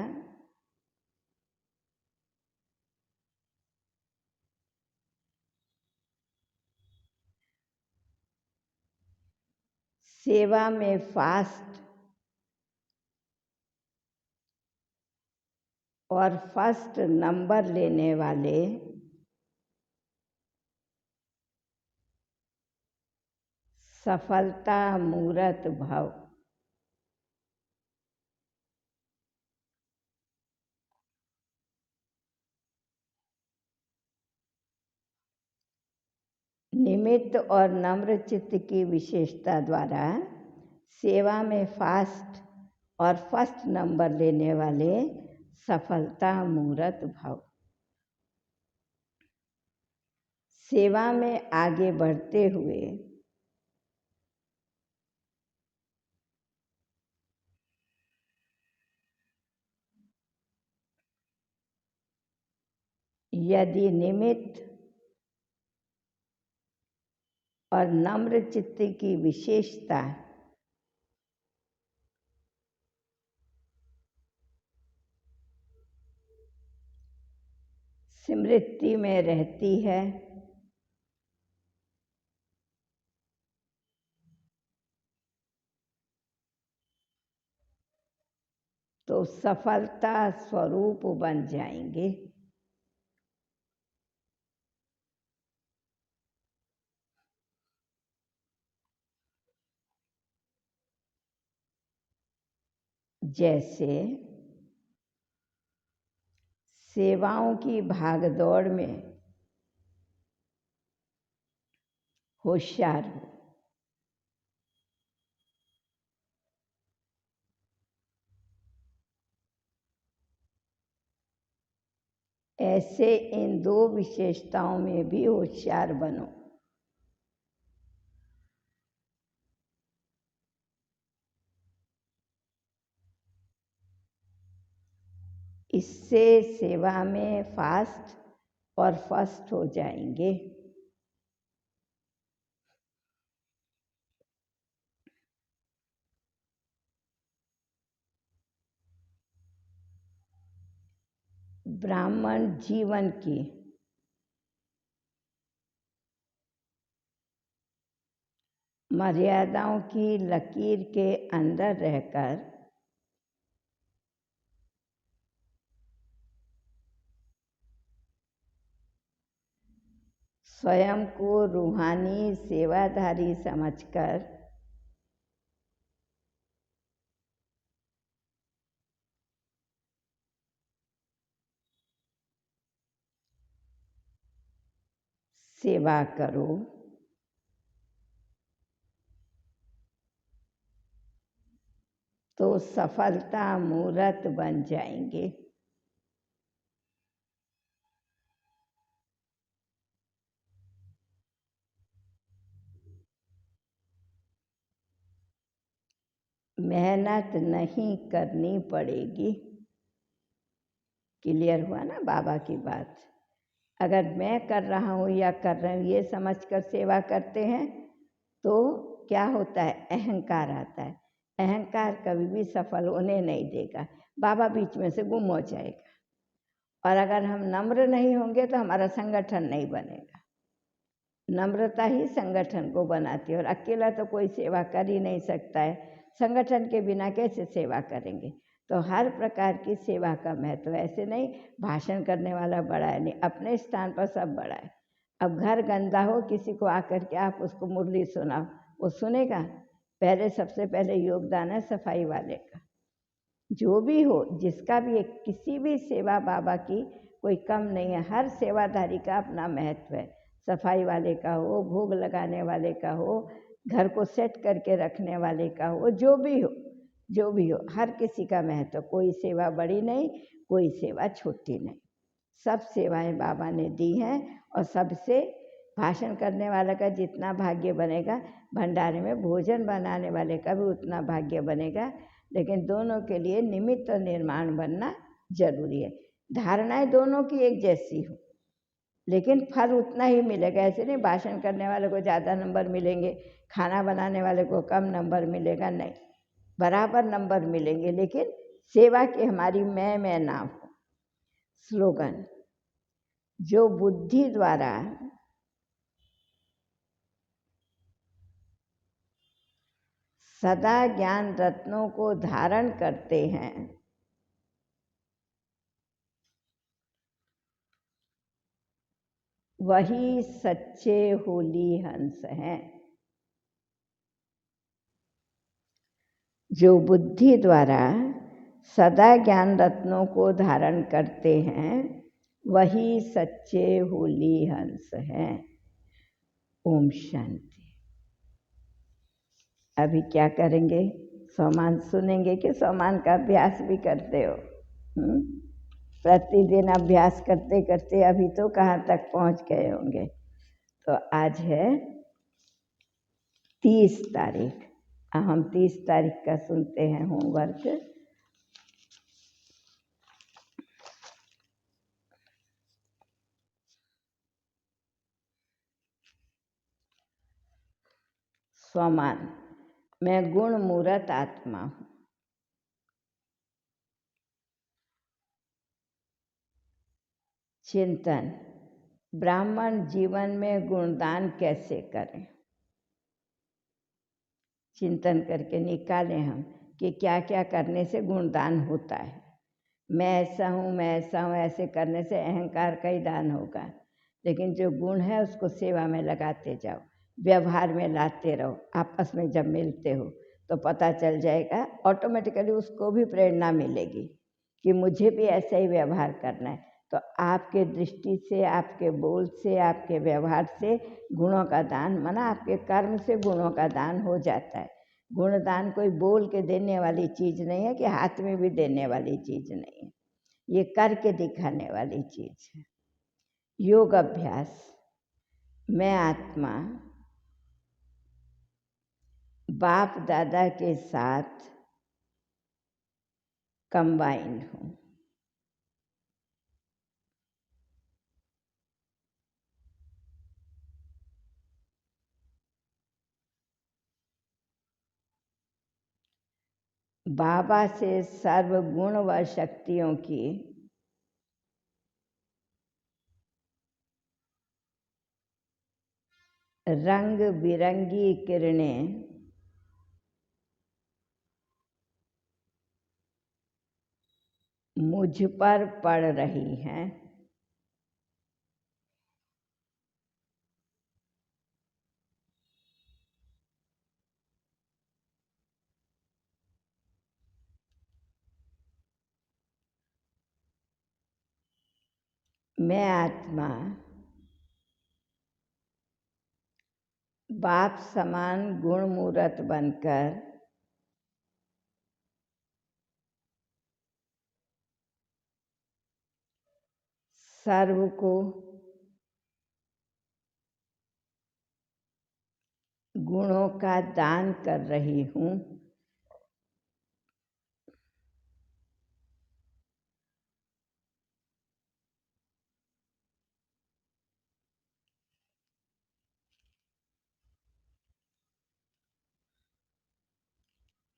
Speaker 1: सेवा में फास्ट और फर्स्ट नंबर लेने वाले सफलता मूर्त भव। निमित्त और नम्र चित्त की विशेषता द्वारा सेवा में फास्ट और फर्स्ट नंबर लेने वाले सफलता मूर्त भव। सेवा में आगे बढ़ते हुए यदि निमित्त और नम्र चित्त की विशेषता स्मृति में रहती है तो सफलता स्वरूप बन जाएंगे। जैसे सेवाओं की भागदौड़ में होशियार हो। ऐसे इन दो विशेषताओं में भी होशियार बनो। इससे सेवा में फास्ट और फर्स्ट हो जाएंगे। ब्राह्मण जीवन की मर्यादाओं की लकीर के अंदर रहकर स्वयं को रूहानी सेवाधारी समझकर सेवा करो। तो सफलता मूर्त बन जाएंगे। मेहनत नहीं करनी पड़ेगी। क्लियर हुआ ना बाबा की बात? अगर मैं कर रहा हूँ या कर रही हूँ ये समझकर सेवा करते हैं तो क्या होता है? अहंकार आता है। अहंकार कभी भी सफल होने नहीं देगा, बाबा बीच में से गुम हो जाएगा। और अगर हम नम्र नहीं होंगे तो हमारा संगठन नहीं बनेगा। नम्रता ही संगठन को बनाती है, और अकेला तो कोई सेवा कर ही नहीं सकता है। संगठन के बिना कैसे सेवा करेंगे? तो हर प्रकार की सेवा का महत्व, ऐसे नहीं भाषण करने वाला बड़ा है, नहीं, अपने स्थान पर सब बड़ा है। अब घर गंदा हो, किसी को आकर के आप उसको मुरली सुनाओ, वो सुनेगा? पहले सबसे पहले योगदान है सफाई वाले का। जो भी हो, जिसका भी एक किसी भी सेवा बाबा की कोई कम नहीं है। हर सेवाधारी का अपना महत्व है। सफाई वाले का हो, भोग लगाने वाले का हो, घर को सेट करके रखने वाले का हो, जो भी हो, जो भी हो, हर किसी का महत्व। कोई सेवा बड़ी नहीं, कोई सेवा छोटी नहीं, सब सेवाएं बाबा ने दी हैं। और सबसे भाषण करने वाला का जितना भाग्य बनेगा, भंडारे में भोजन बनाने वाले का भी उतना भाग्य बनेगा। लेकिन दोनों के लिए निमित्त और निर्माण बनना जरूरी है। धारणाएं दोनों की एक जैसी हो, लेकिन फल उतना ही मिलेगा। ऐसे नहीं भाषण करने वाले को ज़्यादा नंबर मिलेंगे, खाना बनाने वाले को कम नंबर मिलेगा, नहीं, बराबर नंबर मिलेंगे। लेकिन सेवा की हमारी मैं ना हो। स्लोगन: जो बुद्धि द्वारा सदा ज्ञान रत्नों को धारण करते हैं, वही सच्चे होली हंस हैं। जो बुद्धि द्वारा सदा ज्ञान रत्नों को धारण करते हैं, वही सच्चे होली हंस हैं। ओम शांति। अभी क्या करेंगे? सोमान सुनेंगे कि सोमान का अभ्यास भी करते हो? प्रतिदिन अभ्यास करते करते अभी तो कहाँ तक पहुँच गए होंगे। तो आज है 30 तारीख। हम 30 तारीख का सुनते हैं होमवर्क। स्वमान: मैं गुण मूरत आत्मा हूँ। चिंतन: ब्राह्मण जीवन में गुणदान कैसे करें? चिंतन करके निकालें हम कि क्या क्या करने से गुणदान होता है। मैं ऐसा हूँ, मैं ऐसा हूँ, ऐसे करने से अहंकार का ही दान होगा। लेकिन जो गुण है उसको सेवा में लगाते जाओ, व्यवहार में लाते रहो। आपस में जब मिलते हो तो पता चल जाएगा, ऑटोमेटिकली उसको भी प्रेरणा मिलेगी कि मुझे भी ऐसा ही व्यवहार करना है। तो आपके दृष्टि से, आपके बोल से, आपके व्यवहार से गुणों का दान, माना आपके कर्म से गुणों का दान हो जाता है। गुणदान कोई बोल के देने वाली चीज़ नहीं है कि हाथ में भी देने वाली चीज़ नहीं है, ये करके दिखाने वाली चीज़ है। योग अभ्यास। मैं आत्मा बाप दादा के साथ कंबाइंड हूँ। बाबा से सर्वगुण व शक्तियों की रंग बिरंगी किरणें मुझ पर पड़ रही हैं। मैं आत्मा बाप समान गुण मूर्त बनकर सर्व को गुणों का दान कर रही हूँ।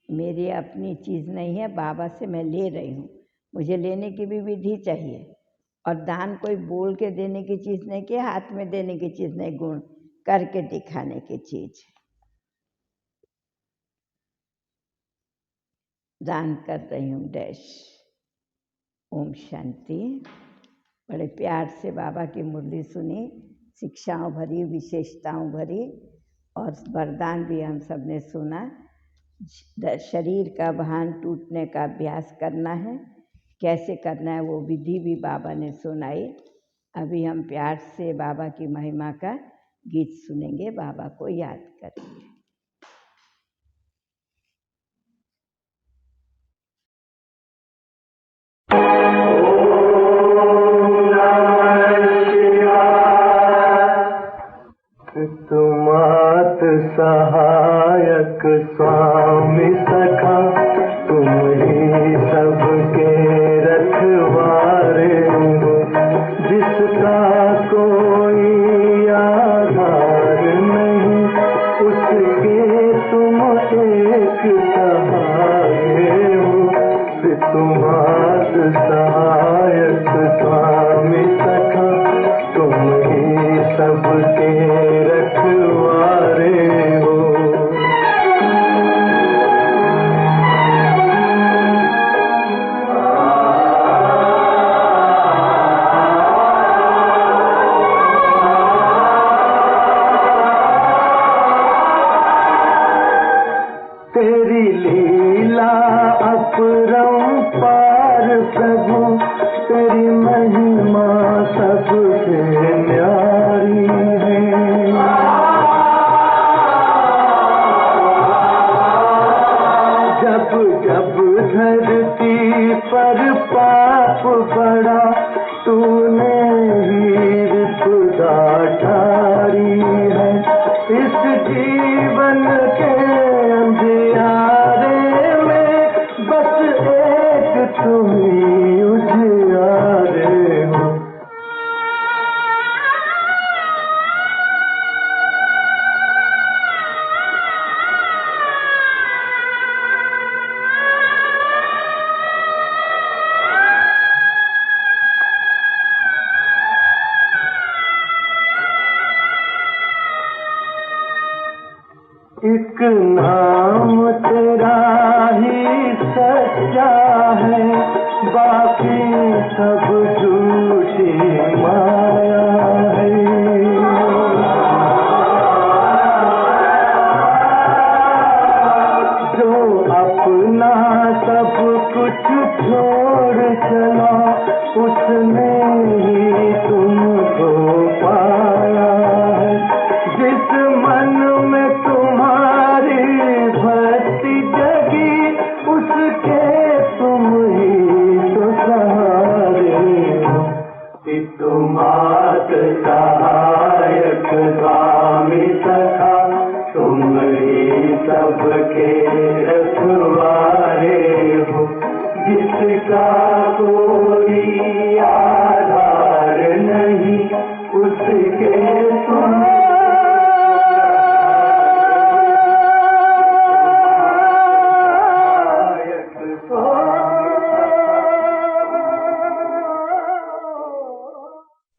Speaker 1: मेरी अपनी चीज़ नहीं है, बाबा से मैं ले रही हूँ। मुझे लेने की भी विधि चाहिए, और दान कोई बोल के देने की चीज़ नहीं, कि हाथ में देने की चीज़ नहीं, गुण करके दिखाने की चीज़। दान कर रही हूँ डैश। ओम शांति। बड़े प्यार से बाबा की मुरली सुनी, शिक्षाओं भरी, विशेषताओं भरी, और वरदान भी हम सब ने सुना। शरीर का भान टूटने का अभ्यास करना है, कैसे करना है वो विधि भी बाबा ने सुनाई। अभी हम प्यार से बाबा की महिमा का गीत सुनेंगे, बाबा को याद करेंगे।
Speaker 2: तुमात सहायक स्वामी सखा, तुम ही सबके रखवारे हो, जिसका कोई आधार नहीं, उसके तुम एक सहारे हो। तुमात सहायक स्वामी सखा, तुम ही सबके रखवारे हो। तेरी लीला अपरंपार प्रभु, तेरी महिमा सबसे न्यारी है। जब जब धरती पर पाप बढ़ा, तूने हीर खुदा ठारी है। इस जीवन के अंधियारे में बस एक तुम ही उजियारे हो। एक नाम तेरा ही सच्चा है, बाकी सब झूठी माया है। जो अपना सब कुछ छोड़ चला, उसने सबके रखवारे हो, जिसका कोई आधार नहीं उसके तुम